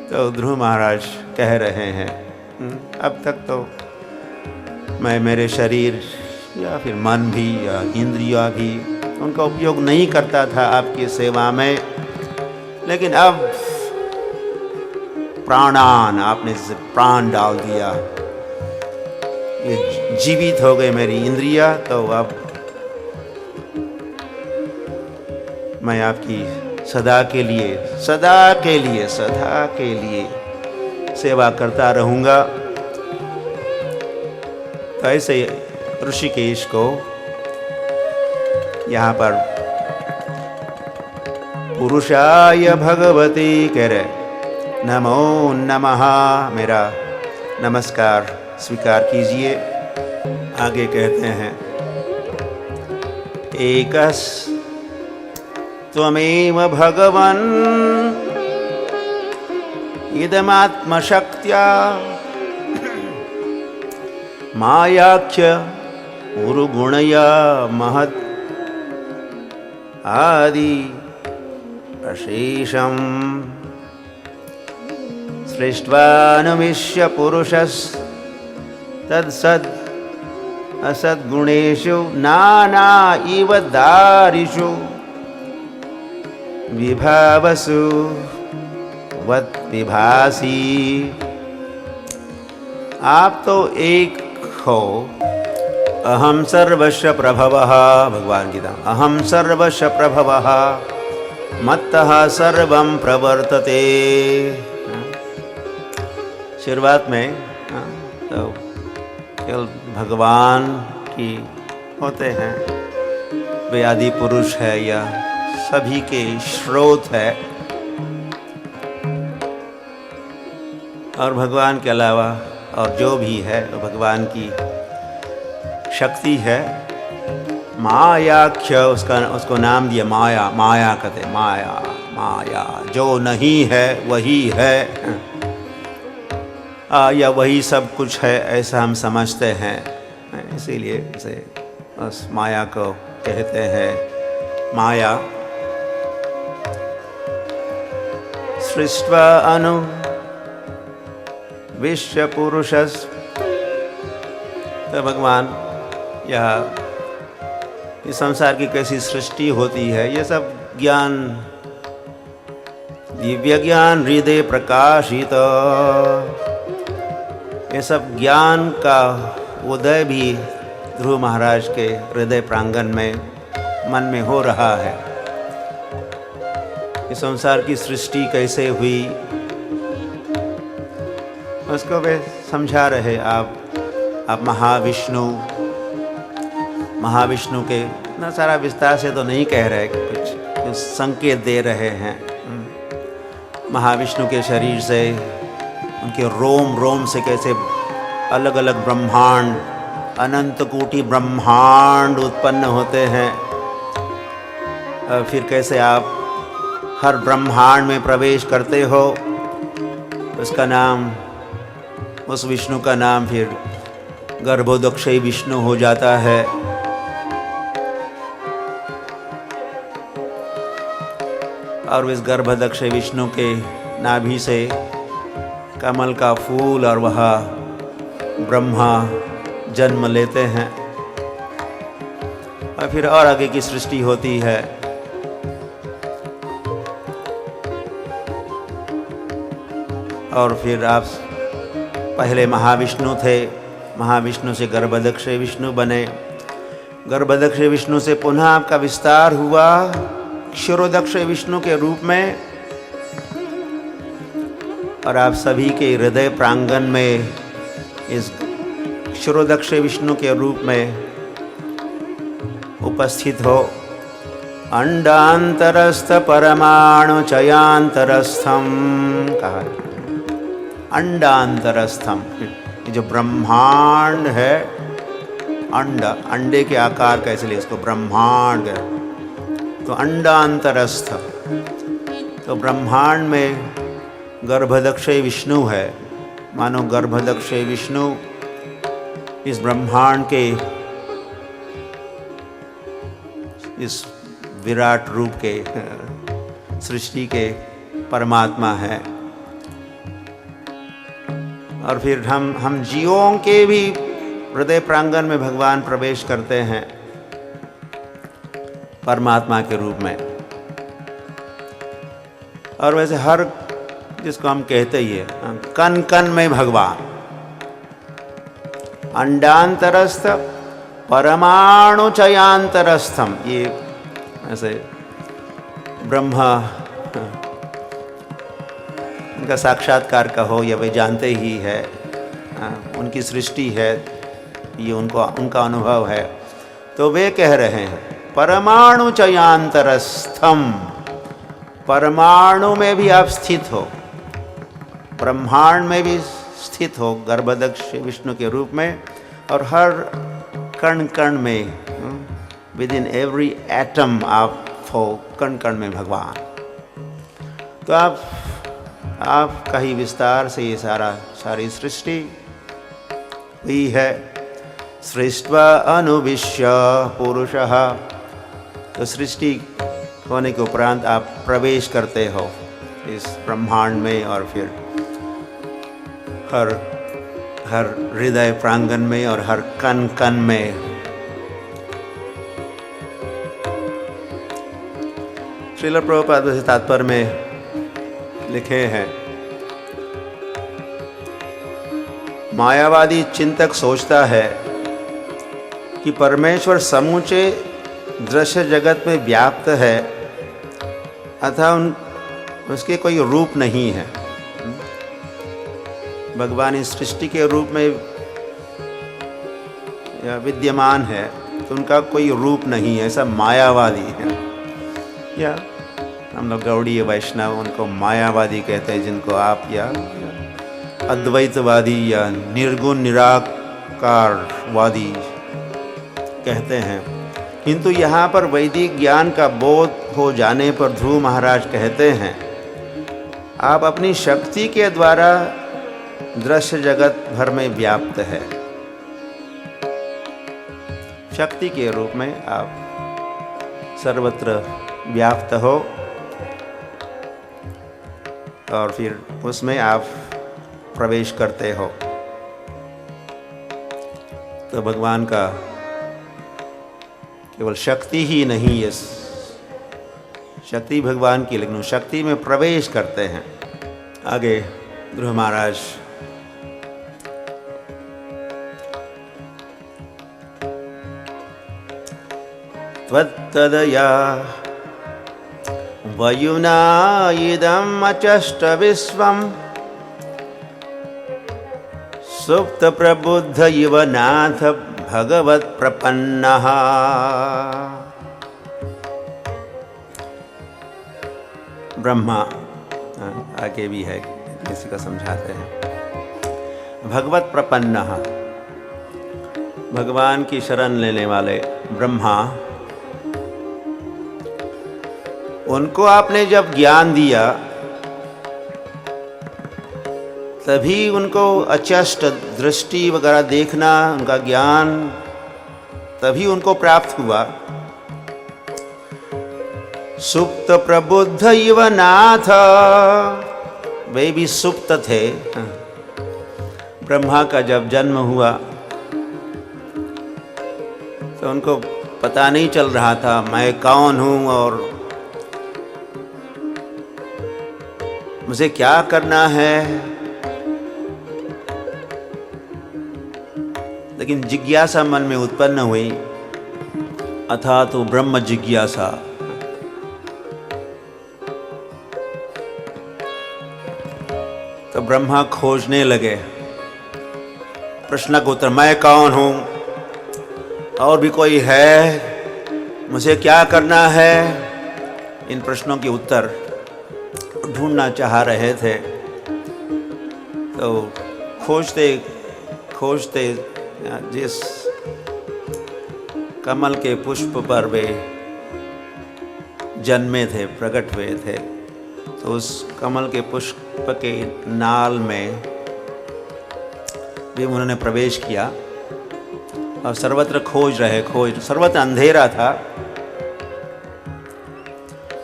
तो ध्रुव महाराज कह रहे हैं, अब तक तो मैं मेरे शरीर या फिर मन भी या इंद्रियां भी उनका उपयोग नहीं करता था आपकी सेवा में, लेकिन अब प्राणान, आपने जैसे प्राण डाल दिया, ये जीवित हो गए मेरी इंद्रिया, तो अब मैं आपकी सदा के लिए सेवा करता रहूँगा। तो ऐसे ऋषिकेश को यहाँ पर पुरुषाय भगवती कह रहे, नमो नमः, मेरा नमस्कार स्वीकार कीजिए। आगे कहते हैं, एकस त्वमेव भगवन् इदमात्मशक्त्या मायाख्य उरुगुणया महत् आदि अशेषम् सृष्ट्वानुमिष्य पुरुषस् तत्सद् असद्गुणेषु नाना इव दारिषु विभावसु वत् विभासी। आप तो एक हो। अहम सर्वस्य प्रभवः, भगवान गीता, अहम सर्वस्य प्रभवः मत्तः सर्वं प्रवर्तते। शुरुआत में तो केवल भगवान की होते हैं, वे आदि पुरुष है या सभी के स्रोत है, और भगवान के अलावा और जो भी है वो भगवान की शक्ति है। मायाख्य, उसको नाम दिया माया। माया कहते, माया जो नहीं है वही है, या वही सब कुछ है, ऐसा हम समझते हैं। इसीलिए इसे उस माया को कहते हैं माया। सृष्ट्वा अनु विश्व पुरुषस्, तो भगवान यह इस संसार की कैसी सृष्टि होती है, ये सब ज्ञान, दिव्य ज्ञान हृदय प्रकाशित, ये सब ज्ञान का उदय भी ध्रुव महाराज के हृदय प्रांगण में मन में हो रहा है। इस संसार की सृष्टि कैसे हुई उसको वे समझा रहे। आप महाविष्णु के इतना सारा विस्तार से तो नहीं कह रहे, कुछ संकेत दे रहे हैं। महाविष्णु के शरीर से, उनके रोम रोम से कैसे अलग अलग ब्रह्मांड, अनंत कोटि ब्रह्मांड उत्पन्न होते हैं। फिर कैसे आप हर ब्रह्मांड में प्रवेश करते हो, उसका नाम, उस विष्णु का नाम फिर गर्भोदक्षय विष्णु हो जाता है। और इस गर्भोदक्षय विष्णु के नाभि से कमल का फूल और वह ब्रह्मा जन्म लेते हैं। और फिर और आगे की सृष्टि होती है। और फिर आप पहले महाविष्णु थे, महाविष्णु से गर्भोदक्षय विष्णु बने, गर्भोदक्षय विष्णु से पुनः आपका विस्तार हुआ क्षीरोदक्षय विष्णु के रूप में। और आप सभी के हृदय प्रांगण में इस क्षीरोदक्षय विष्णु के रूप में उपस्थित हो। अंडांतरस्थ परमाणु चयांतरस्थम कहा। अंडांतरस्थम, ये जो ब्रह्मांड है, अंडे के आकार का, इसलिए इसको ब्रह्मांड है। तो अंडांतरस्थ, तो ब्रह्मांड में गर्भोदक्षय विष्णु है। मानो गर्भोदक्षय विष्णु इस ब्रह्मांड के, इस विराट रूप के, सृष्टि के परमात्मा है। और फिर हम जीवों के भी हृदय प्रांगण में भगवान प्रवेश करते हैं परमात्मा के रूप में। और वैसे हर, जिसको हम कहते ही है, कण कण में भगवान। अंडांतरस्थ परमाणु चयांतरस्थम, ये ऐसे ब्रह्मा उनका साक्षात्कार कहो या वे जानते ही है, उनकी सृष्टि है, ये उनका अनुभव है। तो वे कह रहे हैं परमाणु चयांतरस्थम, परमाणु में भी आप स्थित हो, ब्रह्मांड में भी स्थित हो गर्भोदक्षय विष्णु के रूप में। और हर कण कण में, विद इन एवरी एटम आप हो कण कण में भगवान। तो आपका ही विस्तार से ये सारी सृष्टि हुई है। सृष्ट्वा अनुविश्य पुरुषः, तो सृष्टि होने के उपरांत आप प्रवेश करते हो इस ब्रह्मांड में। और फिर हर हृदय प्रांगण में और हर कण कण में। श्रील प्रभुपाद वैसे तात्पर्य में लिखे हैं, मायावादी चिंतक सोचता है कि परमेश्वर समूचे दृश्य जगत में व्याप्त है, अतः उसके कोई रूप नहीं है। भगवान इस सृष्टि के रूप में विद्यमान है, तो उनका कोई रूप नहीं है, ऐसा मायावादी है। या हम लोग गौड़ीय वैष्णव उनको मायावादी कहते हैं, जिनको आप या अद्वैतवादी या निर्गुण निराकारवादी कहते हैं। किंतु यहाँ पर वैदिक ज्ञान का बोध हो जाने पर ध्रुव महाराज कहते हैं, आप अपनी शक्ति के द्वारा दृश्य जगत भर में व्याप्त है। शक्ति के रूप में आप सर्वत्र व्याप्त हो और फिर उसमें आप प्रवेश करते हो। तो भगवान का केवल शक्ति ही नहीं है, शक्ति भगवान की, लेकिन शक्ति में प्रवेश करते हैं। आगे ध्रुव महाराज त्वत्तदया वयुना इदम् अचष्ट विश्वम् सुप्त प्रबुद्ध इव नाथ भगवत प्रपन्नः। ब्रह्मा आगे भी है, इसी का समझाते हैं। भगवत प्रपन्नः, भगवान की शरण लेने वाले ब्रह्मा, उनको आपने जब ज्ञान दिया तभी उनको अचष्ट दृष्टि वगैरह देखना, उनका ज्ञान तभी उनको प्राप्त हुआ। सुप्त प्रबुद्ध इव नाथ, वे भी सुप्त थे। ब्रह्मा का जब जन्म हुआ तो उनको पता नहीं चल रहा था मैं कौन हूँ और मुझे क्या करना है, लेकिन जिज्ञासा मन में उत्पन्न हुई, अथा तो ब्रह्म जिज्ञासा। तो ब्रह्मा खोजने लगे प्रश्न का उत्तर, मैं कौन हूं और भी कोई है, मुझे क्या करना है। इन प्रश्नों के उत्तर ढूंढना चाह रहे थे। तो खोजते खोजते जिस कमल के पुष्प पर वे जन्मे थे, प्रकट हुए थे, तो उस कमल के पुष्प के नाल में भी उन्होंने प्रवेश किया और सर्वत्र खोज सर्वत्र अंधेरा था।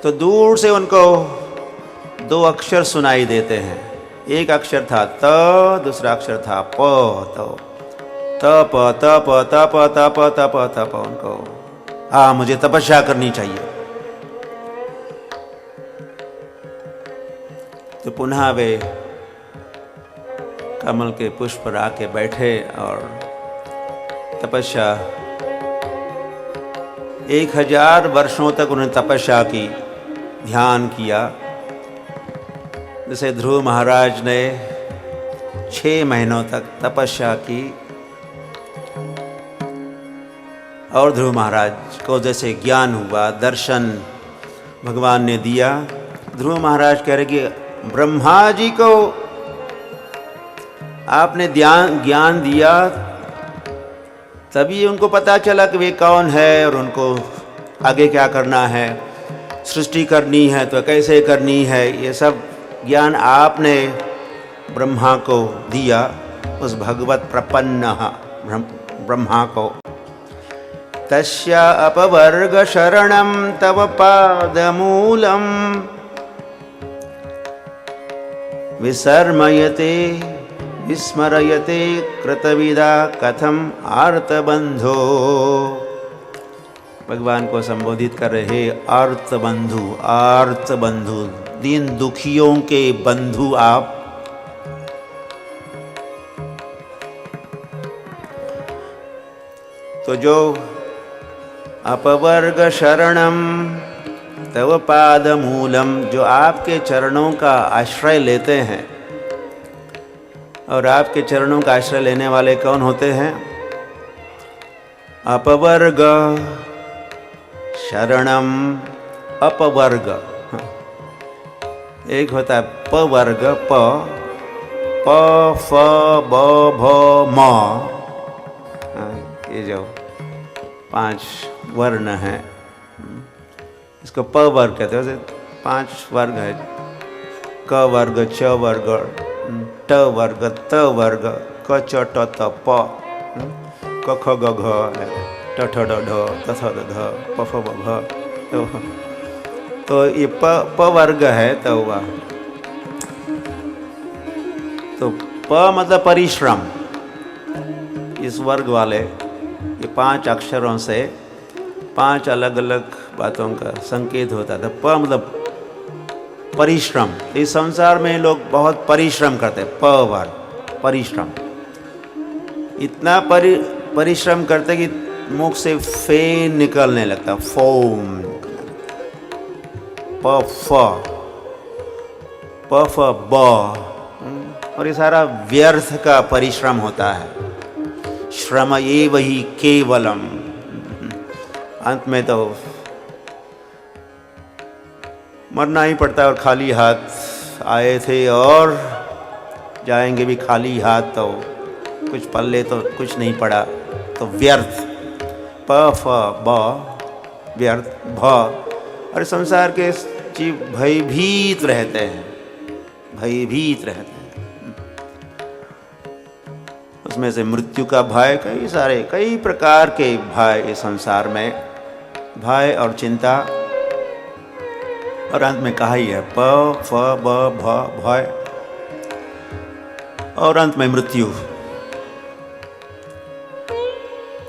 तो दूर से उनको दो अक्षर सुनाई देते हैं। एक अक्षर था त, दूसरा अक्षर था प। तो तप तप तप तप तप तप, उनको मुझे तपस्या करनी चाहिए। तो पुनः वे कमल के पुष्प पर आके बैठे और तपस्या 1000 वर्षों तक उन्होंने तपस्या की, ध्यान किया। जैसे ध्रुव महाराज ने 6 महीनों तक तपस्या की और ध्रुव महाराज को जैसे ज्ञान हुआ, दर्शन भगवान ने दिया। ध्रुव महाराज कह रहे कि ब्रह्मा जी को आपने ज्ञान दिया, तभी उनको पता चला कि वे कौन है और उनको आगे क्या करना है, सृष्टि करनी है तो कैसे करनी है। ये सब ज्ञान आपने ब्रह्मा को दिया, उस भगवत प्रपन्न ब्रह्मा को। तस्या अपवर्ग शरणं तव पादमूलम विसर्मयते विस्मरयते कृतविदा कथम आर्तबंधो। भगवान को संबोधित कर रहे, आर्तबंधु, आर्तबंधु, दीन दुखियों के बंधु आप। तो जो अपवर्ग शरणम तव पादमूलम, जो आपके चरणों का आश्रय लेते हैं, और आपके चरणों का आश्रय लेने वाले कौन होते हैं? अपवर्ग शरणम, अपवर्ग, एक होता है पवर्ग, प फ ब भ म, ये जो 5 वर्ण हैं इसको प वर्ग कहते हैं। 5 वर्ग है, क वर्ग, च वर्ग, ट वर्ग, त वर्ग, क च ट त प, क ख ग घ, ट ठ ड ढ त थ द ध प फ ब भ। तो ये प वर्ग है तो हुआ। तो प मतलब परिश्रम। इस वर्ग वाले ये 5 अक्षरों से 5 अलग अलग बातों का संकेत होता था। प मतलब परिश्रम। इस संसार में लोग बहुत परिश्रम करते हैं। प वर्ग परिश्रम, इतना परिश्रम करते कि मुख से फेन निकलने लगता, फोम। प फ ब, और ये सारा व्यर्थ का परिश्रम होता है। श्रम एव हि केवलम। अंत में तो मरना ही पड़ता है। और खाली हाथ आए थे और जाएंगे भी खाली हाथ, तो कुछ पल्ले तो कुछ नहीं पड़ा, तो व्यर्थ। प फ ब व्यर्थ भ। और संसार के जीव भयभीत रहते हैं, भयभीत रहते हैं। उसमें से मृत्यु का भय, कई प्रकार के भय इस संसार में, भय और चिंता। और अंत में कहा ही है प फ ब भ भय, और अंत में मृत्यु।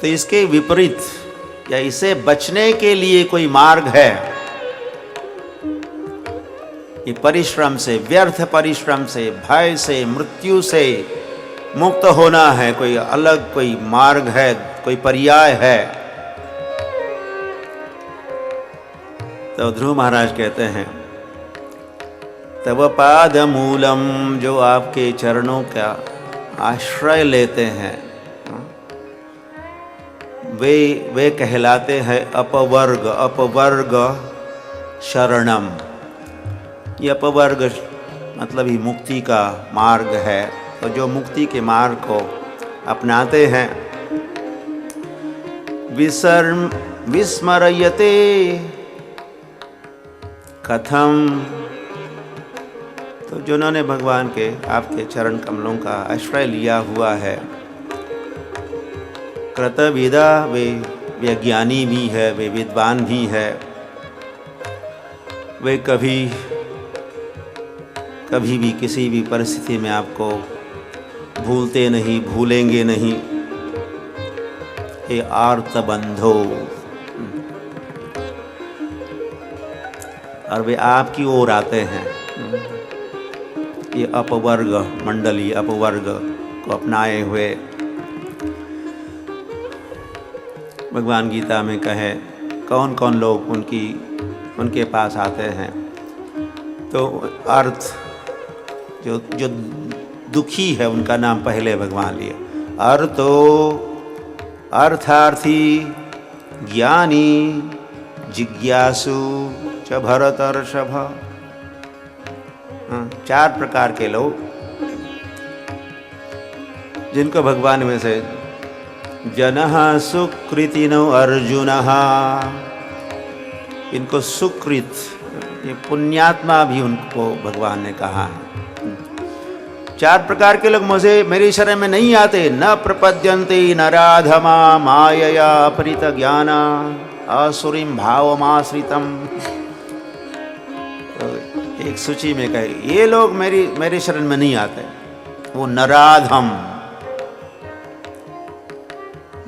तो इसके विपरीत या इसे बचने के लिए कोई मार्ग है? ये परिश्रम से, व्यर्थ परिश्रम से, भय से, मृत्यु से मुक्त होना है। कोई अलग कोई मार्ग है, कोई पर्याय है? तो ध्रुव महाराज कहते हैं तव पाद मूलम, जो आपके चरणों का आश्रय लेते हैं वे कहलाते हैं अपवर्ग। अपवर्ग शरणम। ये अपवर्ग मतलब ही मुक्ति का मार्ग है। तो जो मुक्ति के मार्ग को अपनाते हैं, विस्मरयते कथम, तो जिन्होंने भगवान के आपके चरण कमलों का आश्रय लिया हुआ है, कृतविदा, वे ज्ञानी भी है, वे विद्वान भी है, वे कभी भी किसी भी परिस्थिति में आपको भूलते नहीं, भूलेंगे नहीं। ये आर्त बंधो, और वे आपकी ओर आते हैं। ये अपवर्ग मंडली, अपवर्ग को अपनाए हुए भगवान गीता में कहे कौन कौन लोग उनके पास आते हैं। तो अर्थ जो दुखी है उनका नाम पहले भगवान लिए। अर्थो, अर्थार्थी, ज्ञानी, जिज्ञासु च भरतर्षभ। 4 प्रकार के लोग जिनको भगवान में से जनः सुकृतिनो अर्जुनः, इनको सुकृत, ये पुण्यात्मा भी उनको भगवान ने कहा है। 4 प्रकार के लोग मेरी शरण में नहीं आते। न प्रपद्यन्ते नराधमा मायया अपरित ज्ञाना आसुरीं भावमाश्रितम। एक सूची में कहे ये लोग मेरी शरण में नहीं आते। वो नराधम,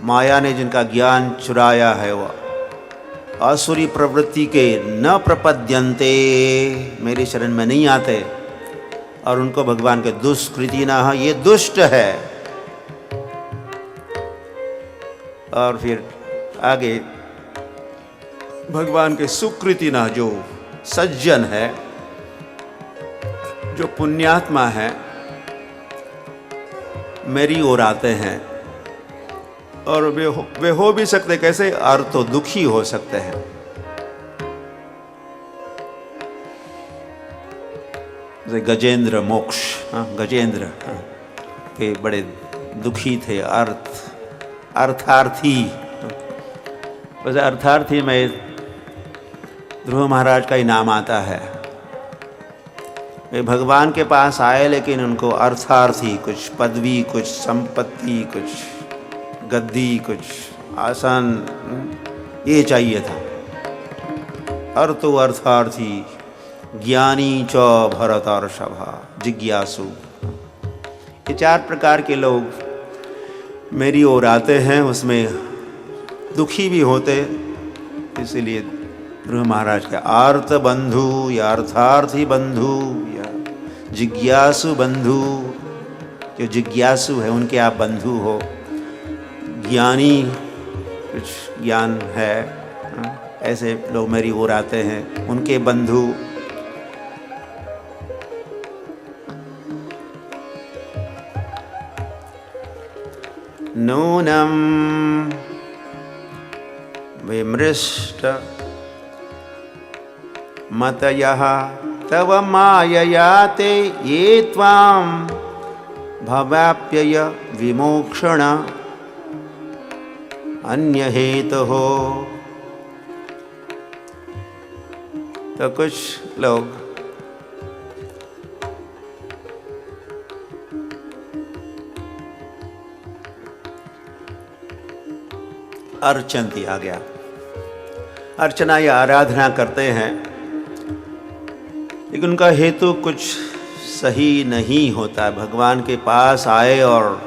माया ने जिनका ज्ञान चुराया है, वो आसुरी प्रवृत्ति के न प्रपद्यन्ते, मेरी शरण में नहीं आते। और उनको भगवान के दुष्कृतिना, ये दुष्ट है। और फिर आगे भगवान के सुकृतिना, जो सज्जन है, जो पुण्यात्मा है, मेरी ओर आते हैं। और वे हो भी सकते कैसे? और तो दुखी हो सकते हैं। जैसे गजेंद्र मोक्ष, गजेंद्र के बड़े दुखी थे। अर्थार्थी, वैसे अर्थार्थी में ध्रुव महाराज का ही नाम आता है। वे भगवान के पास आए, लेकिन उनको अर्थार्थी, कुछ पदवी, कुछ संपत्ति, कुछ गद्दी, कुछ आसान ये चाहिए था। अर्थो अर्थार्थी ज्ञानी च भरतर्षभा जिज्ञासु, ये 4 प्रकार के लोग मेरी ओर आते हैं, उसमें दुखी भी होते। इसीलिए ध्रुव महाराज के आर्त बंधु या अर्थार्थी बंधु या जिज्ञासु बंधु, जो जिज्ञासु है उनके आप बंधु हो। ज्ञानी, कुछ ज्ञान है, ऐसे लोग मेरी ओर आते हैं, उनके बंधु। नूनम विमृष्ट मतयः तव मायया ते ये त्वां भवाप्यय विमोक्षण अन्य हेतुः। तो कुछ लोग अर्चंती आ गया, अर्चना या आराधना करते हैं, लेकिन उनका हेतु कुछ सही नहीं होता। भगवान के पास आए और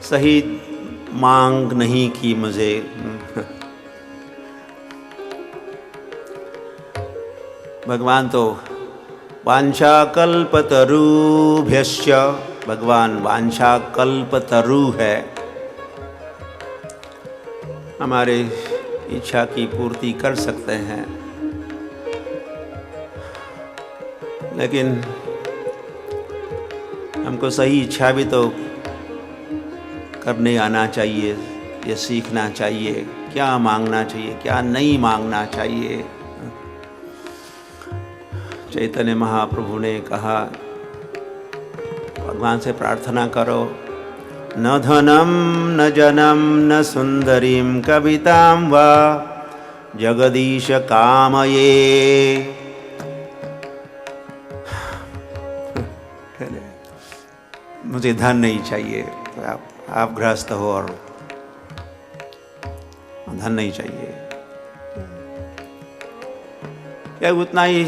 सही मांग नहीं की मुझे, भगवान तो वांछाकल्पतरुभ्यश्च, भगवान वांछाकल्पतरु है, हमारे इच्छा की पूर्ति कर सकते हैं। लेकिन हमको सही इच्छा भी तो करने आना चाहिए, ये सीखना चाहिए, क्या मांगना चाहिए, क्या नहीं मांगना चाहिए। चैतन्य महाप्रभु ने कहा, भगवान से प्रार्थना करो, न धनम न जनम न सुंदरीं कवितां वा जगदीश कामये। मुझे धन नहीं चाहिए, तो आप गृहस्थ हो और धन नहीं चाहिए, या उतना ही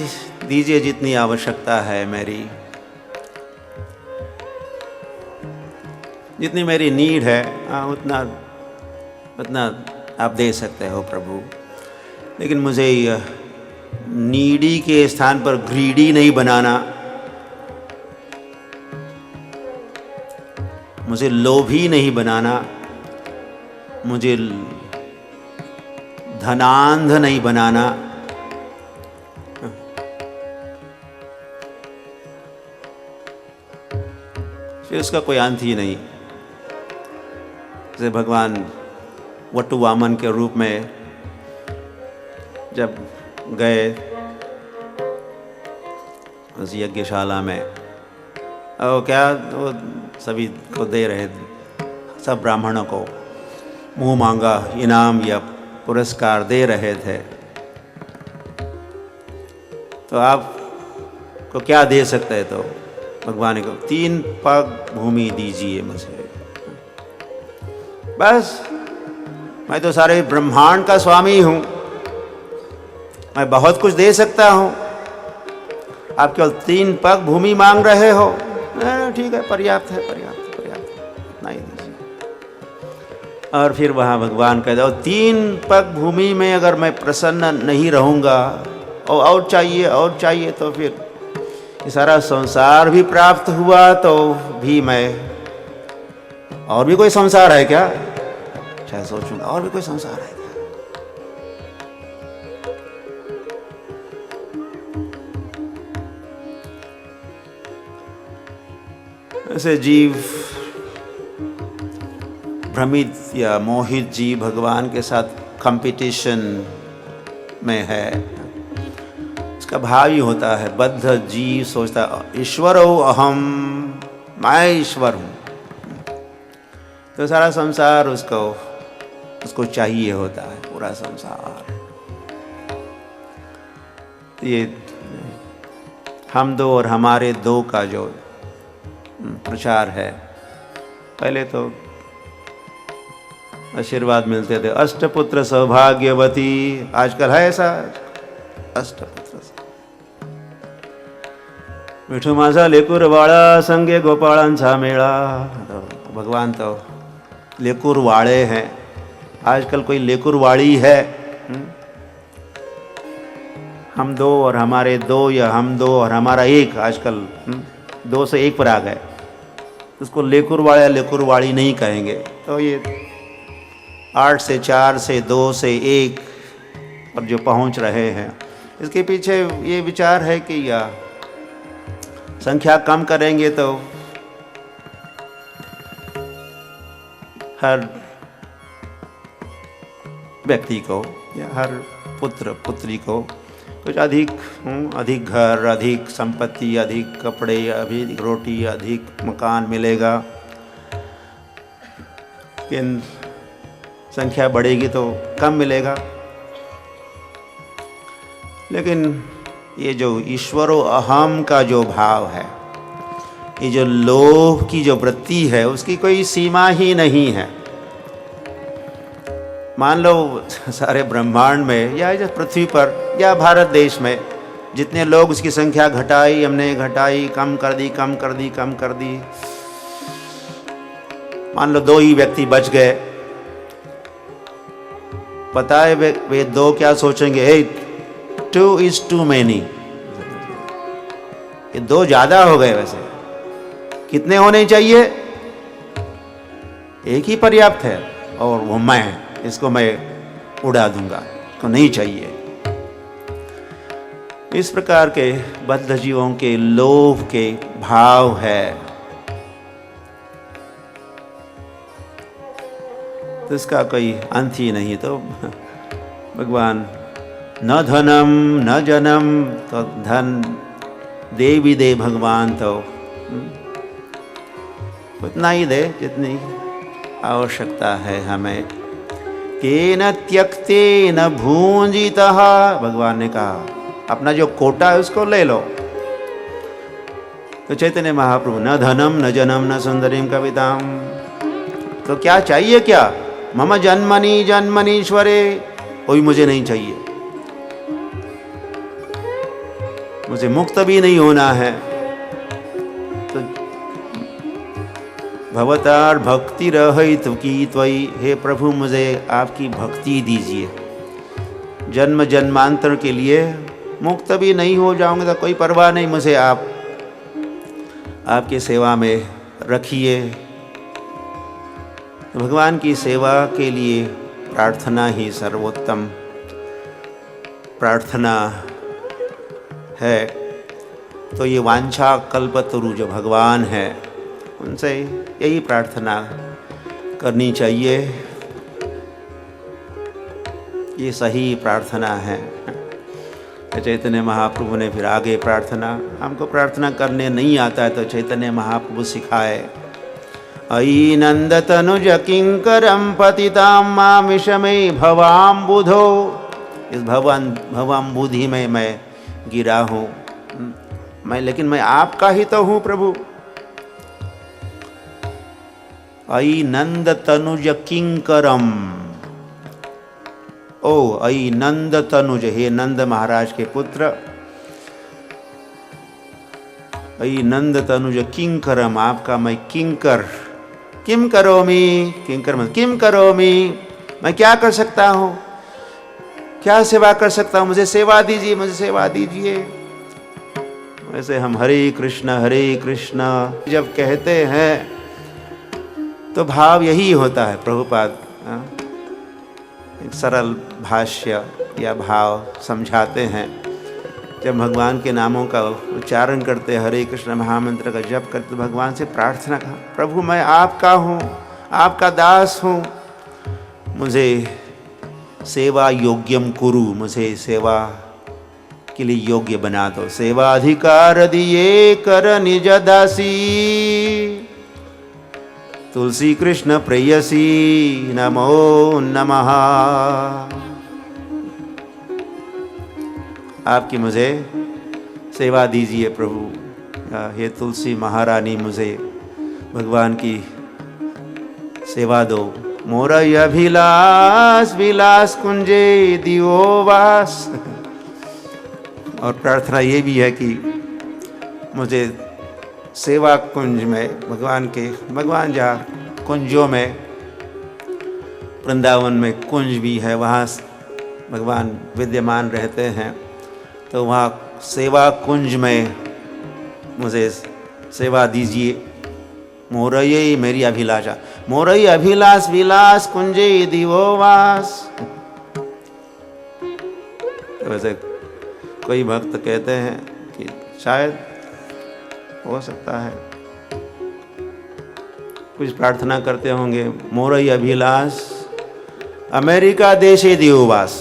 दीजिए जितनी आवश्यकता है मेरी, जितनी मेरी नीड है उतना आप दे सकते हो प्रभु। लेकिन मुझे नीडी के स्थान पर ग्रीडी नहीं बनाना, मुझे लोभी नहीं बनाना, मुझे धनांध नहीं बनाना। फिर उसका कोई अंत ही नहीं। जैसे भगवान वट्टु वामन के रूप में जब गए उस यज्ञशाला में, और क्या वो सभी को दे रहे थे, सब ब्राह्मणों को मुंह मांगा इनाम या पुरस्कार दे रहे थे। तो आप को क्या दे सकते हैं? तो भगवान को 3 पग भूमि दीजिए मुझे, बस। मैं तो सारे ब्रह्मांड का स्वामी हूँ, मैं बहुत कुछ दे सकता हूँ, आप केवल 3 पग भूमि मांग रहे हो। ठीक है, पर्याप्त है, पर्याप्त इतना ही दीजिए। और फिर वहाँ भगवान कहते हो 3 पग भूमि में अगर मैं प्रसन्न नहीं रहूँगा और चाहिए, तो फिर ये सारा संसार भी प्राप्त हुआ तो भी मैं, और भी कोई संसार है क्या? चाहे सोचूंगा और भी कोई संसार है क्या? ऐसे जीव, भ्रमित या मोहित जीव भगवान के साथ कंपटीशन में है। इसका भाव ही होता है, बद्ध जीव सोचता ईश्वरो अहम, मैं ईश्वर हूँ। तो सारा संसार उसको चाहिए होता है, पूरा संसार। ये हम दो और हमारे दो का जो प्रचार है, पहले तो आशीर्वाद मिलते थे, अष्टपुत्र सौभाग्यवती। आजकल है ऐसा अष्टपुत्र? मिठू माझा लेकुरवाळा संगे गोपाळांचा मेळा। तो भगवान तो लेकुरवाळे हैं। आजकल कोई लेकुरवाड़ी है? हम दो और हमारे दो, या हम दो और हमारा एक। आजकल दो से एक पर आ गए, उसको लेकुरवाड़ा या लेकुरवाड़ी नहीं कहेंगे। तो ये 8 से 4 से 2 से 1 पर जो पहुंच रहे हैं, इसके पीछे ये विचार है कि या संख्या कम करेंगे तो हर व्यक्ति को या हर पुत्र पुत्री को कुछ अधिक घर, अधिक संपत्ति, अधिक कपड़े, अधिक रोटी, अधिक मकान मिलेगा। लेकिन संख्या बढ़ेगी तो कम मिलेगा। लेकिन ये जो ईश्वरो अहम का जो भाव है, ये जो लोभ की जो वृत्ति है, उसकी कोई सीमा ही नहीं है। मान लो सारे ब्रह्मांड में या इस पृथ्वी पर या भारत देश में जितने लोग, उसकी संख्या घटाई हमने, घटाई, कम कर दी, कम कर दी, कम कर दी। मान लो 2 ही व्यक्ति बच गए। पता है वे 2 क्या सोचेंगे? हे 2 is too many। ये 2 ज़्यादा हो गए। वैसे कितने होने चाहिए? 1 ही पर्याप्त है, और वो इसको मैं उड़ा दूंगा, इसको नहीं चाहिए। इस प्रकार के बद्ध जीवों के लोभ के भाव है। तो इसका कोई अंत ही नहीं। तो भगवान न धनम न जनम, तो धन दे भी दे भगवान तो उतना ही दे जितनी आवश्यकता है हमें। केन त्यक्तेन भूंजितः, भगवान ने कहा अपना जो कोटा है उसको ले लो। तो चैतन्य महाप्रभु न धनम न जनम न सुंदरीम कविताम, तो क्या चाहिए? क्या? मम जन्मनि जन्मनीश्वरे, कोई मुझे नहीं चाहिए, मुझे मुक्त भी नहीं होना है। तो भवतार भक्ति रहित की त्वयि, हे प्रभु मुझे आपकी भक्ति दीजिए। जन्म जन्मांतर के लिए मुक्त भी नहीं हो जाऊंगा तो कोई परवाह नहीं, मुझे आप आपकी सेवा में रखिए। तो भगवान की सेवा के लिए प्रार्थना ही सर्वोत्तम प्रार्थना है। तो ये वांछा कल्पतरु जो भगवान है, उनसे यही प्रार्थना करनी चाहिए। ये सही प्रार्थना है। चैतन्य महाप्रभु ने फिर आगे प्रार्थना, हमको प्रार्थना करने नहीं आता है तो चैतन्य महाप्रभु सिखाए। अयि नंद तनुज किंकरम पतितां मामिषमे भवाम्बुधो, इस भवाम्बुधि में मैं गिरा हूँ मैं, लेकिन मैं आपका ही तो हूँ प्रभु। अयि नंद तनुज किंकरम, ओ अयि नंद तनुज, हे नंद महाराज के पुत्र, अयि नंद तनुज किंकरम, आपका मैं किंकर। किम करोमि, किंकर मतलब किम करोमि, मैं क्या कर सकता हूँ, क्या सेवा कर सकता हूँ, मुझे सेवा दीजिए, मुझे सेवा दीजिए। वैसे हम हरे कृष्ण जब कहते हैं तो भाव यही होता है। प्रभुपाद एक सरल भाष्य या भाव समझाते हैं। जब भगवान के नामों का उच्चारण करते, हरे कृष्ण महामंत्र का जप करते, भगवान से प्रार्थना का, प्रभु मैं आपका हूँ, आपका दास हूँ, मुझे सेवा योग्यम कुरु, मुझे सेवा के लिए योग्य बना दो। सेवा अधिकार दिए कर निज दासी, तुलसी कृष्ण प्रेयसी नमो नमः। आपकी मुझे सेवा दीजिए प्रभु। हे तुलसी महारानी, मुझे भगवान की सेवा दो। मोर अभिलाष विलास कुंजे दियो वास। और प्रार्थना ये भी है कि मुझे सेवा कुंज में भगवान जहाँ कुंजों में, वृंदावन में कुंज भी है, वहाँ भगवान विद्यमान रहते हैं, तो वहाँ सेवा कुंज में मुझे सेवा दीजिए। मोरई मेरी अभिलाषा, मोरई अभिलाष विलास कुंजे दिवो वास। तो वैसे कोई भक्त कहते हैं कि शायद हो सकता है कुछ प्रार्थना करते होंगे, मोरई अभिलाष अमेरिका देशे दिवो वास।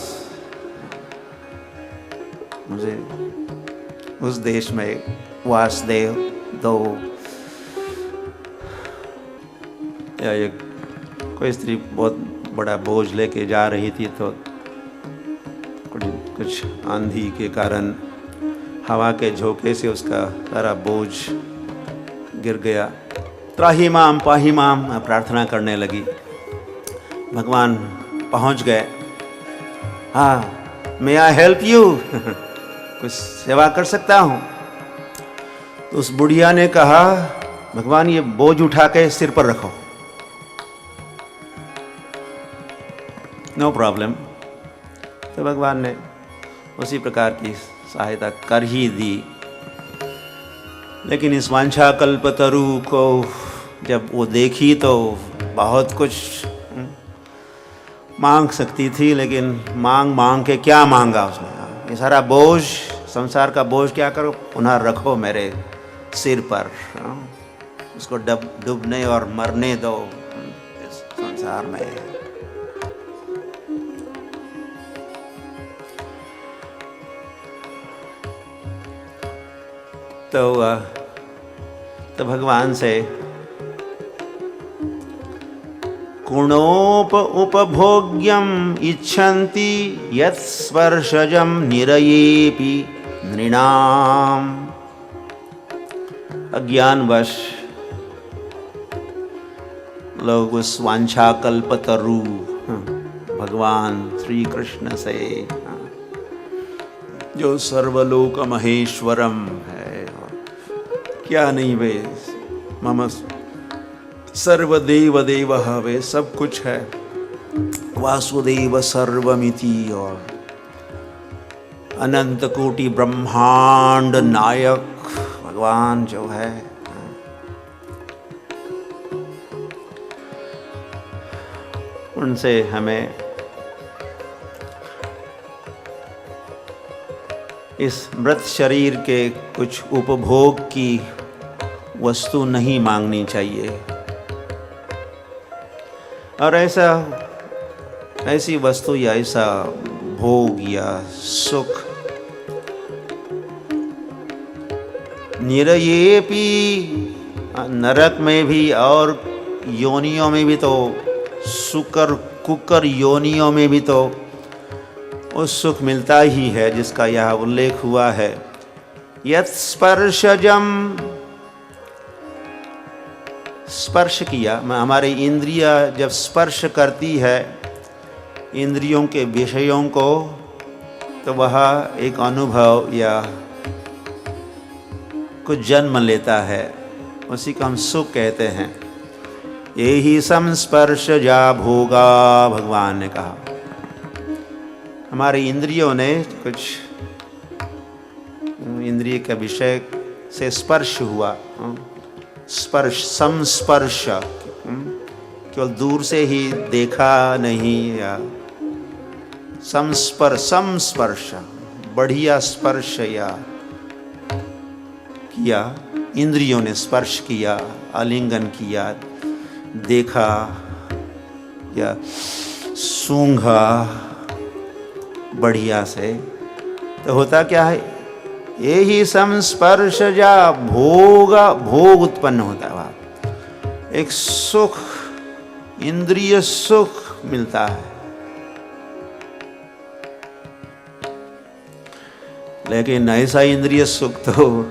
मुझे उस देश में वासुदेव दो। या एक कोई स्त्री बहुत बड़ा बोझ लेके जा रही थी, तो कुछ आंधी के कारण हवा के झोंके से उसका सारा बोझ गिर गया। त्राही माम पाही माम प्रार्थना करने लगी। भगवान पहुंच गए। हाँ, मे आई हेल्प यू, कुछ सेवा कर सकता हूँ? तो उस बुढ़िया ने कहा, भगवान ये बोझ उठा के सिर पर रखो। No problem. तो भगवान ने उसी प्रकार की सहायता कर ही दी। लेकिन इस वांछा कल्पतरु को जब वो देखी तो बहुत कुछ मांग सकती थी, लेकिन मांग के क्या मांगा उसने? ये सारा बोझ, संसार का बोझ क्या करो, पुनः रखो मेरे सिर पर, उसको डूबने और मरने दो इस संसार में। तो भगवान से गुणोप उपभोग्यम इच्छन्ति यत् स्पर्शजम निरयेपि नृणाम। अज्ञानवश लोग उस वांछा कल्पतरु भगवान श्री कृष्ण से, जो सर्वलोक महेश्वरम है, क्या नहीं वे मम सर्वदेव देव, वे सब कुछ है, वासुदेव सर्वमिति, और अनंत कोटि ब्रह्मांड नायक भगवान जो है, उनसे हमें इस मृत शरीर के कुछ उपभोग की वस्तु नहीं मांगनी चाहिए। और ऐसी वस्तु या ऐसा भोग या सुख निरयेपि, नरक में भी और योनियों में भी, तो सुकर कुकर योनियों में भी तो वो सुख मिलता ही है, जिसका यह उल्लेख हुआ है। यत् स्पर्शजम, स्पर्श किया, हमारी इंद्रिय जब स्पर्श करती है इंद्रियों के विषयों को, तो वह एक अनुभव या कुछ जन्म लेता है, उसी को हम सुख कहते हैं। यही संस्पर्श जा भोगा, भगवान ने कहा। हमारी इंद्रियों ने कुछ इंद्रिय के विषय से स्पर्श हुआ, स्पर्श संस्पर्श, केवल दूर से ही देखा नहीं, या संस्पर्श बढ़िया स्पर्श या किया, इंद्रियों ने स्पर्श किया, आलिंगन किया, देखा या सूंघा बढ़िया से, तो होता क्या है, यही संस्पर्श जा भोग उत्पन्न होता है, एक सुख, इंद्रिय सुख मिलता है। लेकिन ऐसा इंद्रिय सुख तो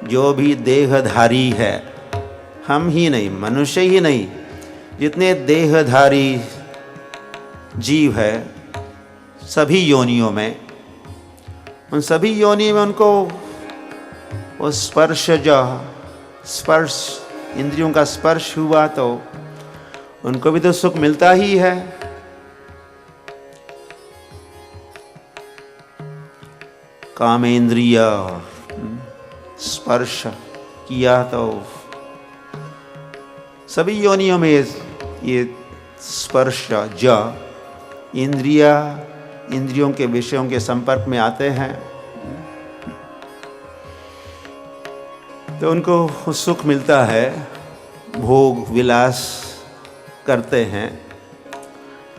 जो भी देहधारी है, हम ही नहीं, मनुष्य ही नहीं, जितने देहधारी जीव है सभी योनियों में, उन सभी योनि में उनको वो स्पर्श इंद्रियों का स्पर्श हुआ तो उनको भी तो सुख मिलता ही है। कामेंद्रिय स्पर्श किया तो सभी योनियों में ये स्पर्श इंद्रियों के विषयों के संपर्क में आते हैं तो उनको सुख मिलता है, भोग विलास करते हैं।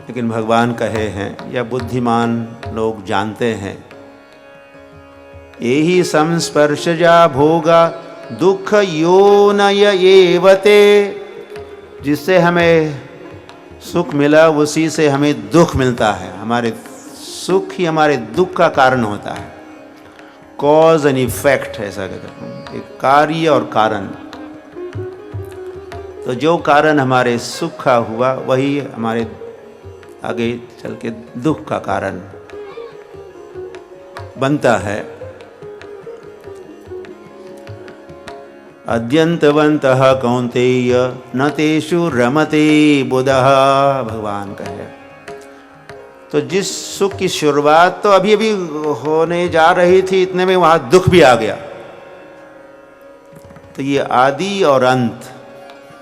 लेकिन भगवान कहे हैं या बुद्धिमान लोग जानते हैं, यही संस्पर्शजा भोगा दुख योनय एवते, जिससे हमें सुख मिला उसी से हमें दुख मिलता है। हमारे सुख ही हमारे दुख का कारण होता है। कॉज एंड इफेक्ट ऐसा कहते हैं, एक कार्य और कारण। तो जो कारण हमारे सुख का हुआ वही हमारे आगे चल के दुख का कारण बनता है। अद्यंतवन्तः कौन्तेय न तेषु रमते बुधः, भगवान कहे। तो जिस सुख की शुरुआत तो अभी अभी होने जा रही थी, इतने में वहां दुख भी आ गया। तो ये आदि और अंत,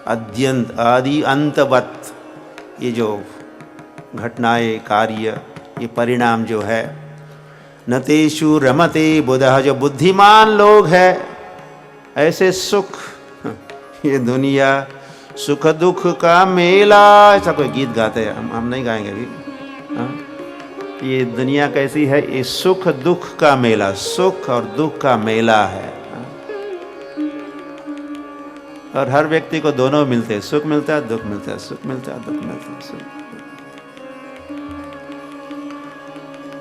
अद्यंत आदि अंतवत, ये जो घटनाएं कार्य ये परिणाम जो है, न तेषु रमते बुधः, जो बुद्धिमान लोग हैं ऐसे सुख, ये दुनिया सुख दुख का मेला, ऐसा कोई गीत गाते हैं, हम नहीं गाएंगे अभी। ये दुनिया कैसी है, ये सुख दुख का मेला, सुख और दुख का मेला है। और हर व्यक्ति को दोनों मिलते हैं, सुख मिलता है दुख मिलता है, सुख मिलता है दुख मिलता है, सुख।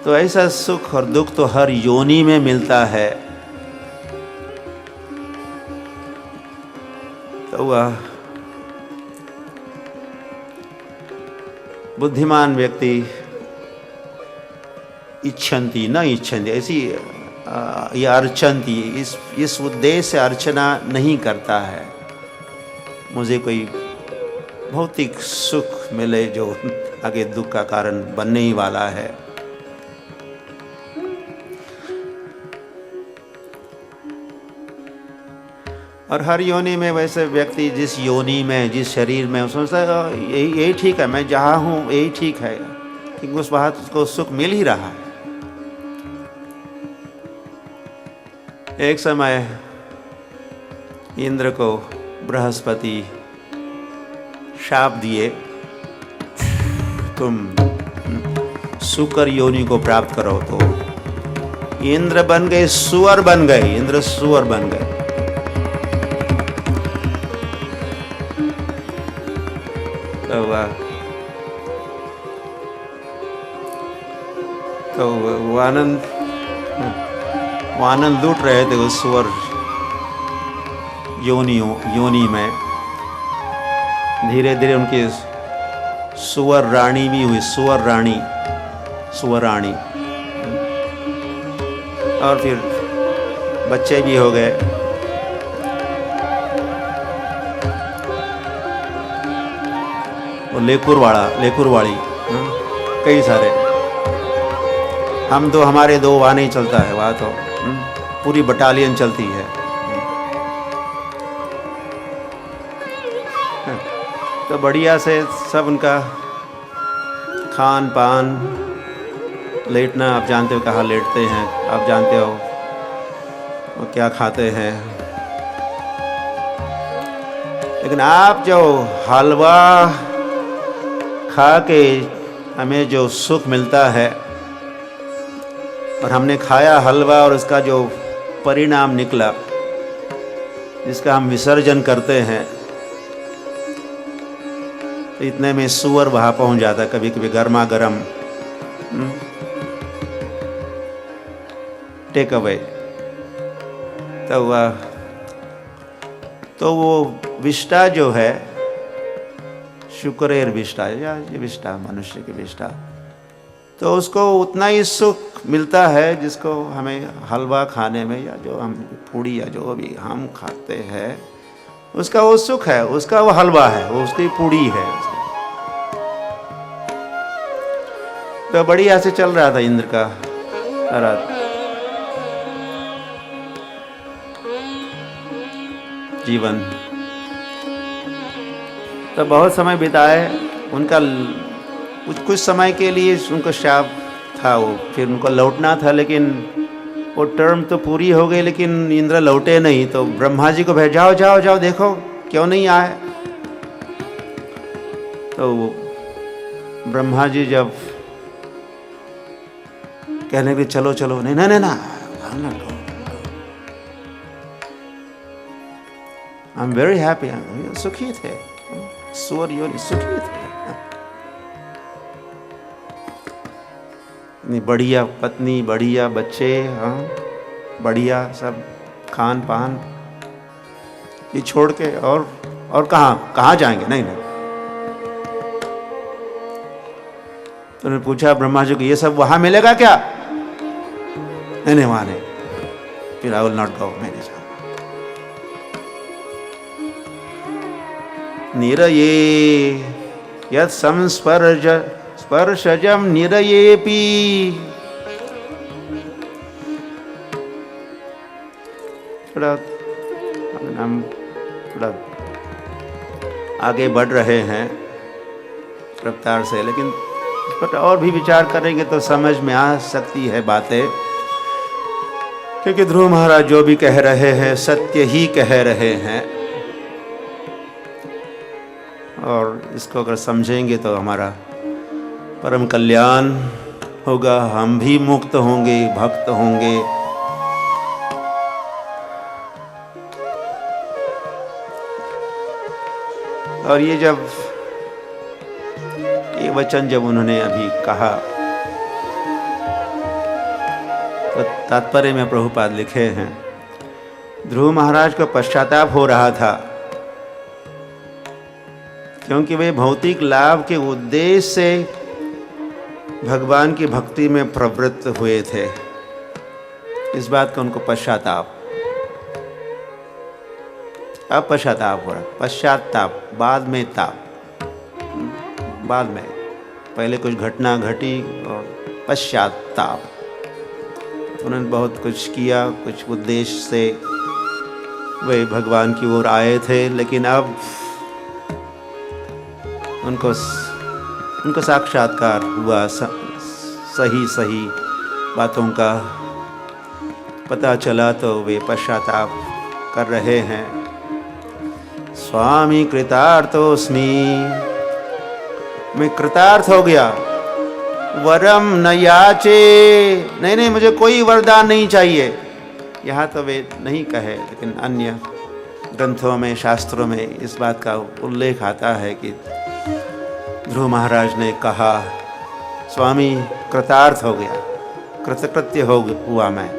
तो ऐसा सुख और दुख तो हर योनि में मिलता है। तो वह बुद्धिमान व्यक्ति इच्छन्ति न इच्छन्ति, ऐसी या अर्चन्ति, इस उद्देश्य से अर्चना नहीं करता है मुझे कोई भौतिक सुख मिले जो आगे दुख का कारण बनने ही वाला है। और हर योनि में वैसे व्यक्ति जिस योनि में जिस शरीर में सोचता है यही ठीक है, मैं जहाँ हूँ यही ठीक है, क्योंकि उस बात को सुख मिल ही रहा है। एक समय इंद्र को बृहस्पति शाप दिए, तुम सुकर योनि को प्राप्त करो। तो इंद्र बन गए सुअर बन गए, इंद्र सुअर बन गए। तो वो आनंद लूट रहे थे उस सुअर योनि में। धीरे धीरे उनकी सुअर रानी भी हुई, सुअर रानी, और फिर बच्चे भी हो गए। और लेकुर वाली कई सारे। हम तो हमारे दो वहाँ नहीं चलता है, वहाँ तो पूरी बटालियन चलती है। तो बढ़िया से सब उनका खान पान, लेटना, आप जानते हो कहाँ लेटते हैं, आप जानते हो वो क्या खाते हैं। लेकिन आप जो हलवा खा के हमें जो सुख मिलता है, और हमने खाया हलवा और उसका जो परिणाम निकला जिसका हम विसर्जन करते हैं, तो इतने में सुअर वहाँ पहुँच जाता है, कभी कभी गर्मा गर्म टेक अवे। तो वो विष्टा जो है शुक्रेर विष्टा, या ये विष्टा मनुष्य की विष्टा, तो उसको उतना ही सुख मिलता है जिसको हमें हलवा खाने में, या जो हम पूड़ी या जो भी हम खाते हैं उसका वो सुख है, उसका वो हलवा है, वो उसकी पूड़ी है। तो बढ़िया से चल रहा था इंद्र का रात जीवन। तो बहुत समय बिताए उनका, कुछ समय के लिए उनको शाप था, वो फिर उनको लौटना था, लेकिन वो टर्म तो पूरी हो गई, लेकिन इंद्र लौटे नहीं। तो ब्रह्मा जी को भेजाओ, जाओ जाओ देखो क्यों नहीं आए। तो ब्रह्मा जी जब कहने के चलो चलो, नहीं नहीं ना, आई एम वेरी हैप्पी, सुखी थे, सूर योनि सुखी थे, बढ़िया पत्नी, बढ़िया बच्चे, हाँ बढ़िया सब खान पान, ये छोड़ के और कहाँ जाएंगे? नहीं नहीं। तो उन्होंने पूछा ब्रह्मा जी को, ये सब वहां मिलेगा क्या? नहीं वहां नहीं। फिर आई विल नॉट गो, मैं नहीं जाऊंगा। निरये यत् स्पर्शजम निरयेपि, हम थोड़ा आगे बढ़ रहे हैं रफ्तार से, लेकिन पर और भी विचार करेंगे तो समझ में आ सकती है बातें, क्योंकि ध्रुव महाराज जो भी कह रहे हैं सत्य ही कह रहे हैं, और इसको अगर समझेंगे तो हमारा परम कल्याण होगा, हम भी मुक्त होंगे, भक्त होंगे। और ये जब ये वचन जब उन्होंने अभी कहा, तो तात्पर्य में प्रभुपाद लिखे हैं, ध्रुव महाराज को पश्चाताप हो रहा था, क्योंकि वे भौतिक लाभ के उद्देश्य से भगवान की भक्ति में प्रवृत्त हुए थे। इस बात का उनको पश्चाताप, अब पश्चाताप हो रहा, पश्चाताप बाद में ताप, बाद में, पहले कुछ घटना घटी और पश्चाताप। उन्होंने बहुत कुछ किया, कुछ उद्देश्य से वे भगवान की ओर आए थे, लेकिन अब उनको साक्षात्कार हुआ, सही बातों का पता चला, तो वे पश्चाताप कर रहे हैं। स्वामी कृतार्थोस्मि, मैं कृतार्थ हो गया, वरम न याचे, नहीं मुझे कोई वरदान नहीं चाहिए। यहाँ तो वे नहीं कहे, लेकिन अन्य ग्रंथों में, शास्त्रों में इस बात का उल्लेख आता है कि ध्रुव महाराज ने कहा, स्वामी कृतार्थ हो गया, कृतकृत्य हुआ मैं,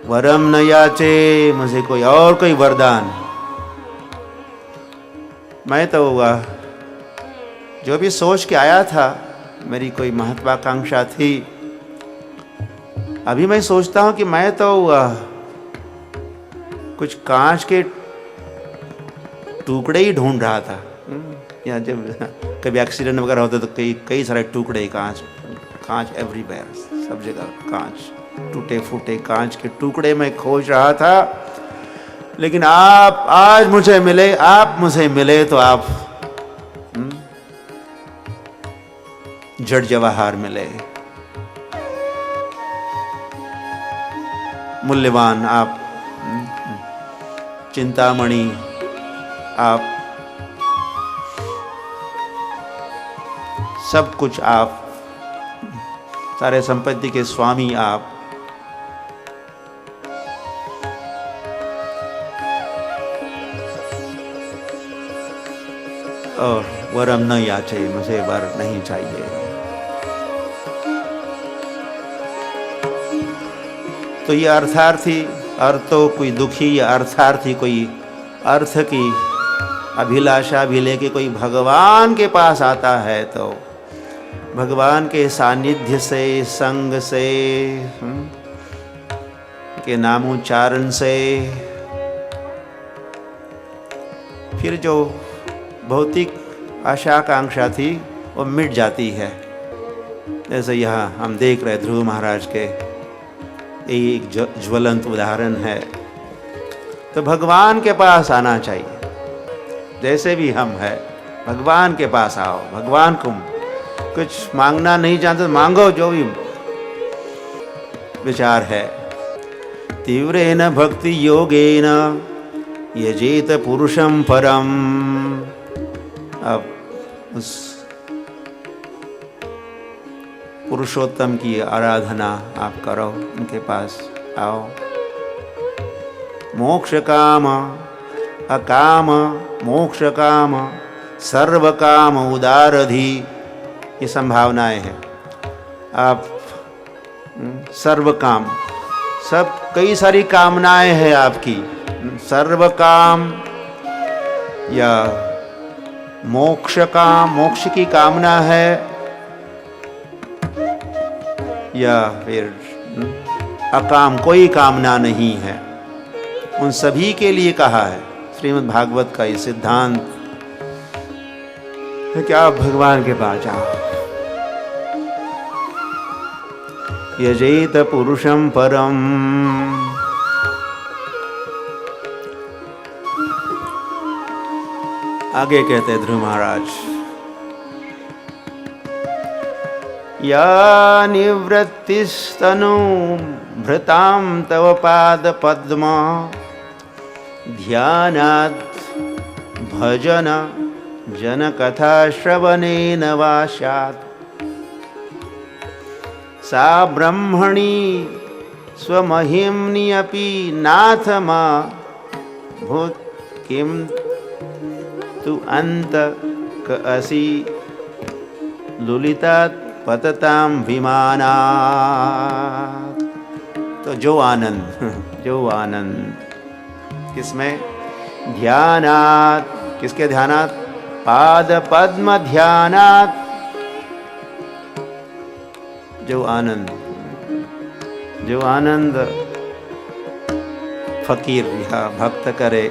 वरम न याचे, मुझे कोई वरदान, मैं तो हुआ जो भी सोच के आया था, मेरी कोई महत्वाकांक्षा थी, अभी मैं सोचता हूं कि मैं तो कुछ कांच के टुकड़े ही ढूंढ रहा था। या जब कभी एक्सीडेंट वगैरह होता तो कई सारे टुकड़े, कांच एवरीवेयर, सब जगह कांच, टूटे फूटे कांच के टुकड़े मैं खोज रहा था, लेकिन आप आज मुझे मिले, आप मुझे मिले तो आप जड़ जवाहर मिले, मूल्यवान आप, चिंतामणि आप, सब कुछ आप, सारे संपत्ति के स्वामी आप। और वरम न याचे, मुझे वर नहीं चाहिए। तो ये अर्थार्थी, अर्थो कोई दुखी, या अर्थार्थी कोई अर्थ की अभिलाषा भी लेके कोई भगवान के पास आता है तो भगवान के सानिध्य से, संग से, के नामोच्चारण से फिर जो भौतिक आशा आकांक्षा थी वो मिट जाती है। जैसे यहाँ हम देख रहे ध्रुव महाराज के एक ज्वलंत उदाहरण है। तो भगवान के पास आना चाहिए, जैसे भी हम हैं भगवान के पास आओ। भगवान को कुछ मांगना नहीं जानते तो मांगो जो भी विचार है। तीव्रेन भक्ति योगेन यजेत पुरुषं परम। अब उस पुरुषोत्तम की आराधना आप करो, उनके पास आओ। मोक्ष काम अकाम मोक्ष काम सर्व काम उदारधि, ये संभावनाएं हैं। आप सर्व काम, सब कई सारी कामनाएं हैं आपकी, सर्व काम या मोक्ष काम, मोक्ष की कामना है, या फिर अकाम, कोई कामना नहीं है, उन सभी के लिए कहा है। श्रीमद् भागवत का ये सिद्धांत है कि आप भगवान के पास जाओ। यजेत पुरुषं परम। आगे कहते ध्रुव महाराज, या निवृत्तिस्तनु भृतां तव पाद पद्म ध्यानात् भजन जन कथा श्रवणेन वा स्यात्। सा ब्रह्मणि स्वमहिम्नि अपि नाथ मा भूत किं तु अंत क असि लुलितात् पततां विमानात्। तो जो आनंद, जो आनंद किसमें? ध्यानात्, किसके ध्यानात्? पाद पद्म ध्यानात्। जो आनंद, जो आनंद फकीर या भक्त करे,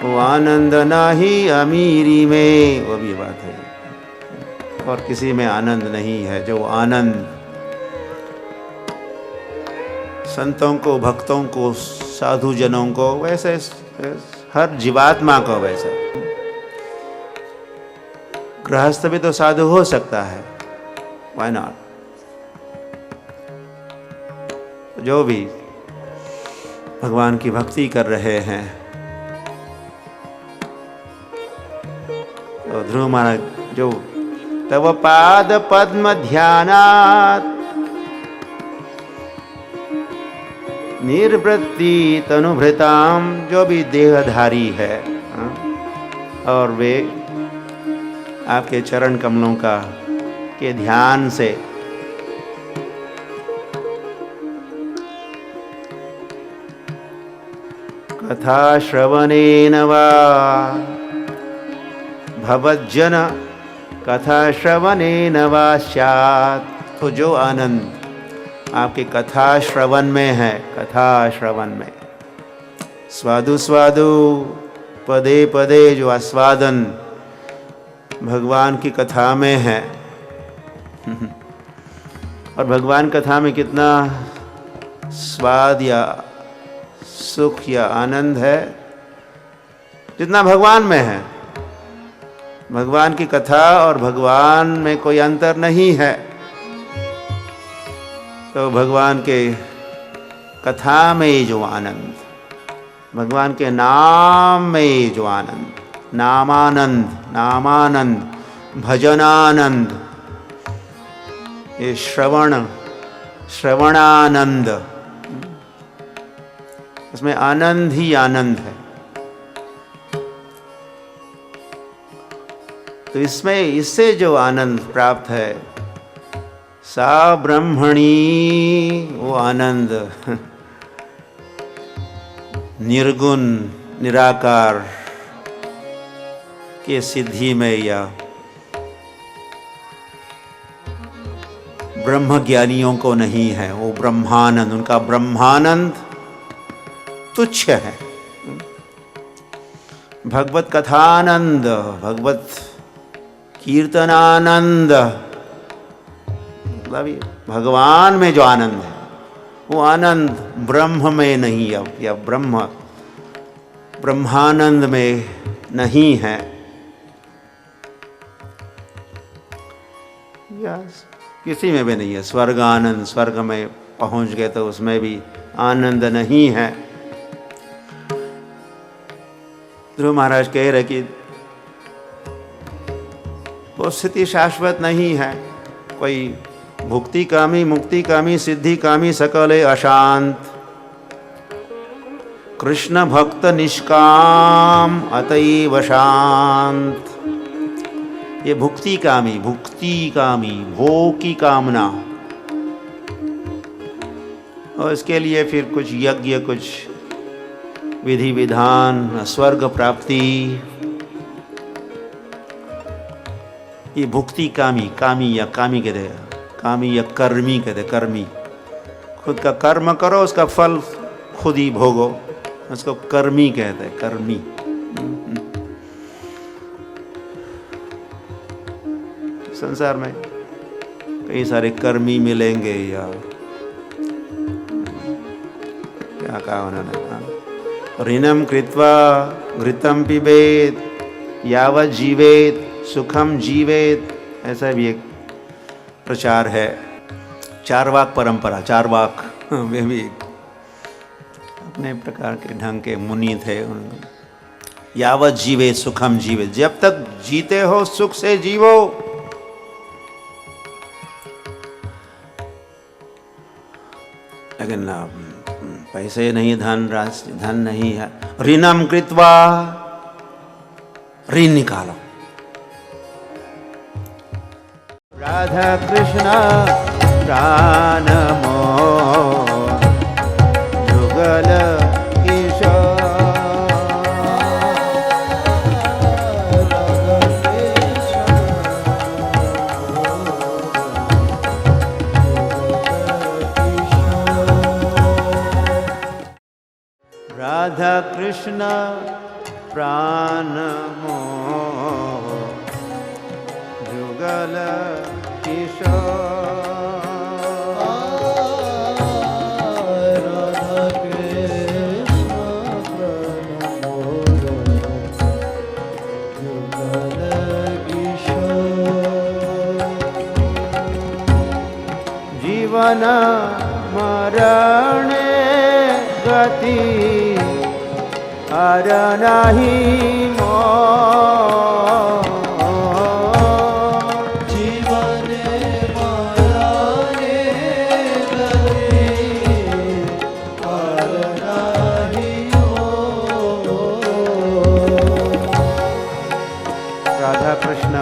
वो आनंद नाही अमीरी में, वो भी बात है, और किसी में आनंद नहीं है। जो आनंद संतों को, भक्तों को, साधु जनों को, वैसे हर जीवात्मा को, वैसे गृहस्थ भी तो साधु हो सकता है, व्हाई नॉट। जो भी भगवान की भक्ति कर रहे हैं, तो ध्रुव महाराज जो तव पाद पद्म ध्यानात् निर्वृत्ति तनुभृताम, जो भी देहधारी है और वे आपके चरण कमलों का के ध्यान से कथा श्रवणेन वा भवज्जन कथा श्रवणेन वा स्यात्। तो जो आनंद आपके कथा श्रवण में है, कथा श्रवण में, स्वादु स्वादु पदे पदे जो आस्वादन भगवान की कथा में है, और भगवान कथा में कितना स्वाद या सुख या आनंद है, जितना भगवान में है। भगवान की कथा और भगवान में कोई अंतर नहीं है। तो भगवान के कथा में जो आनंद, भगवान के नाम में जो आनंद, नामानंद, नामानंद, भजनानंद, ये श्रवणानंद, उसमें आनंद ही आनंद है। तो इसमें, इससे जो आनंद प्राप्त है, सा ब्रह्मणी, वो आनंद निर्गुण, निराकार, के सिद्धि में या ब्रह्म ज्ञानियों को नहीं है। वो ब्रह्मानंद, उनका ब्रह्मानंद तुच्छ है। भगवत कथानंद, भगवत कीर्तनानंद, मतलब भगवान में जो आनंद है वो आनंद ब्रह्म में नहीं है, या ब्रह्मानंद में नहीं है, या किसी में भी नहीं है। स्वर्ग आनंद, स्वर्ग में पहुंच गए तो उसमें भी आनंद नहीं है। ध्रुव महाराज कह रहे कि वो स्थिति शाश्वत नहीं है। कोई भुक्ति कामी, मुक्ति कामी, सिद्धि कामी सकले अशांत, कृष्ण भक्त निष्काम अतैव शांत। ये भुक्ति कामी, भोग की कामना, और इसके लिए फिर कुछ यज्ञ, कुछ विधि विधान, स्वर्ग प्राप्ति, ये भुक्ति कामी कहते हैं, कामी या कर्मी कहते, कर्मी। खुद का कर्म करो, उसका फल खुद ही भोगो, उसको कर्मी कहते हैं, कर्मी। संसार में कई सारे कर्मी मिलेंगे, या क्या कहा उन्होंने, ऋणम कृत्वा घृतम पिबेत यावत् जीवेत सुखम जीवेत, ऐसा भी एक प्रचार है। चारवाक परंपरा, चारवाक वे भी अपने प्रकार के ढंग के मुनि थे। यावत् जीवेत सुखम जीवेत, जब तक जीते हो सुख से जीवो। लेकिन पैसे नहीं, धन नहीं है, ऋणम कृत्वा, ऋण निकालो। राधा कृष्ण प्राण मोह जुगल किशोर, राधा कृष्ण प्राण मोह जुगल किशोर, राधा कृष्ण प्राण मोह जुगल किशोर। जीवन मरण गति हर नहीं मोह, जीवन मरणे गति हर नहीं मोह। राधा कृष्ण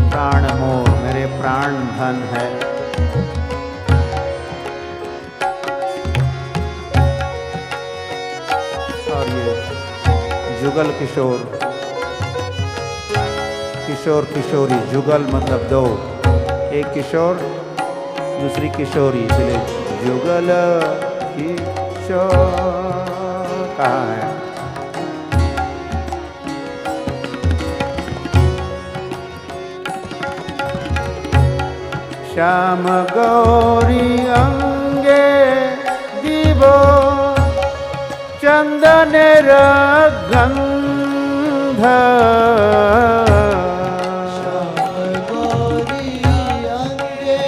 प्राण मोह, मेरे प्राण धन है। और ये जुगल किशोर, किशोर किशोरी, जुगल मतलब दो, एक किशोर दूसरी किशोरी, इसलिए जुगल किशोर कहा है। श्याम गौरी अंगे दीवो चंदनेर गंध, श्याम गौरी अंगे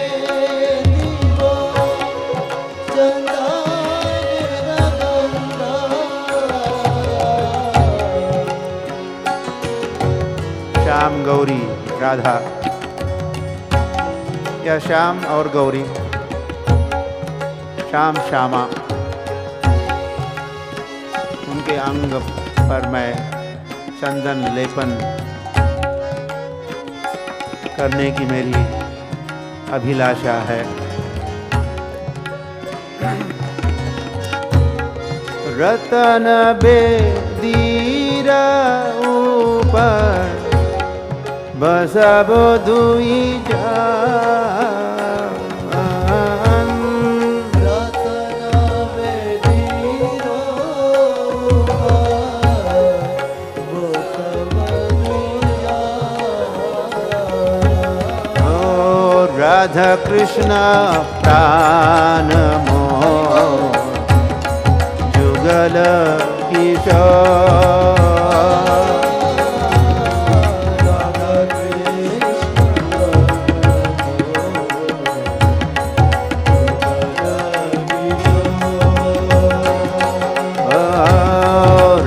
दीवो चंदनेर गंध। श्याम गौरी राधा, या श्याम और गौरी, श्याम श्यामा, उनके अंग पर मैं चंदन लेपन करने की मेरी अभिलाषा है। रतन बेदी सिर ऊपर बसब दुई जान। रतना बेदीरो वो सब दुनिया। ओ राधा कृष्ण प्राण मोर जुगल किशोर।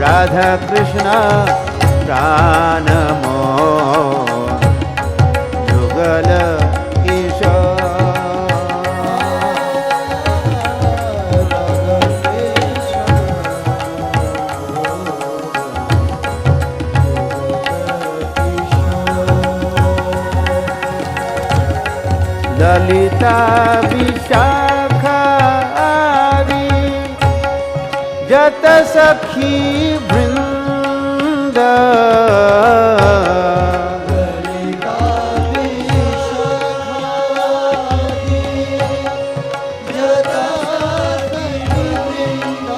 राधा कृष्ण प्राण मोर जुगल ललिता विशाखा आदि जत सखी वृंद। ललिता विशाखादि जता सखी वृंद।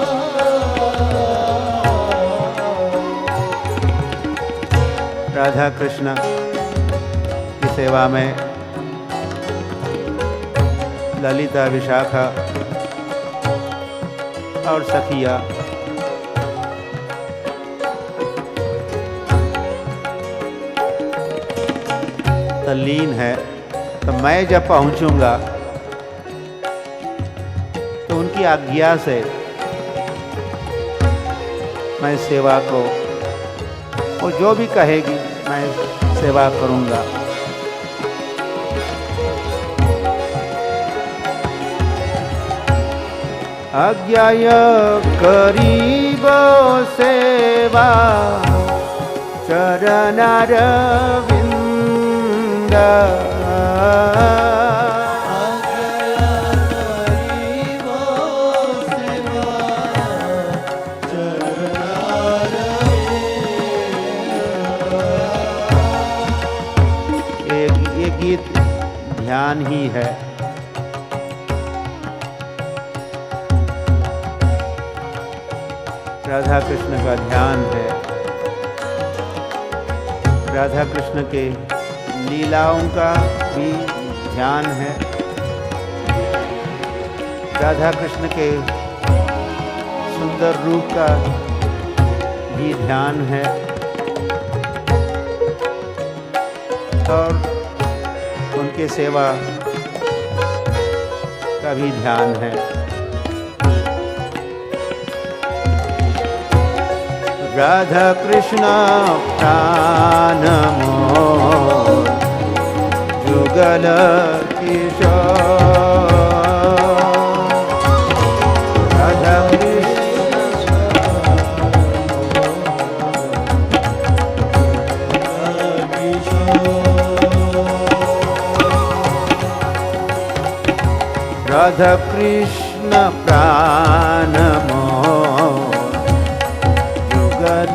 राधा कृष्ण की सेवा में ललिता विशाखा और सखिया तल्लीन है। तो मैं जब पहुंचूंगा तो उनकी आज्ञा से मैं सेवा को, वो जो भी कहेगी मैं सेवा करूंगा। आज्ञाय करीब सेवा चरणारविंद। ये गीत ध्यान ही है। राधा कृष्ण का ध्यान है। राधा कृष्ण के लीलाओं का भी ध्यान है। राधा कृष्ण के सुंदर रूप का भी ध्यान है और उनके सेवा का भी ध्यान है। राधा कृष्ण प्राण मोर जुगल किशोर। राधा राधा कृष्ण प्राण मोर जुगल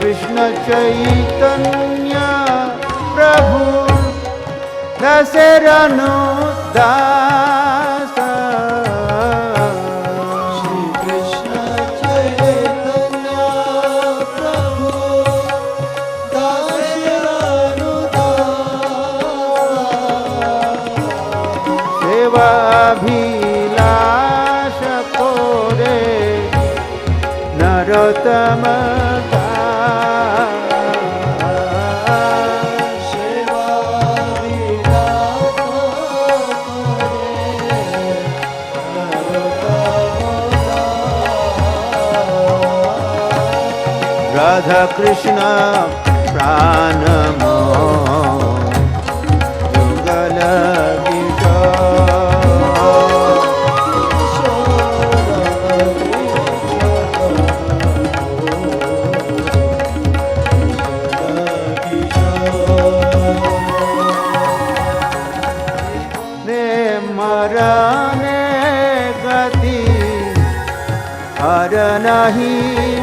कृष्ण चैतन्य प्रभु दशरनु दास। श्री कृष्ण चैतन्य प्रभु दशरनु दास। सेवाभिलाष कोरे नरोत्तम राधा कृष्ण प्राण मोर जुगल किशोर। नाही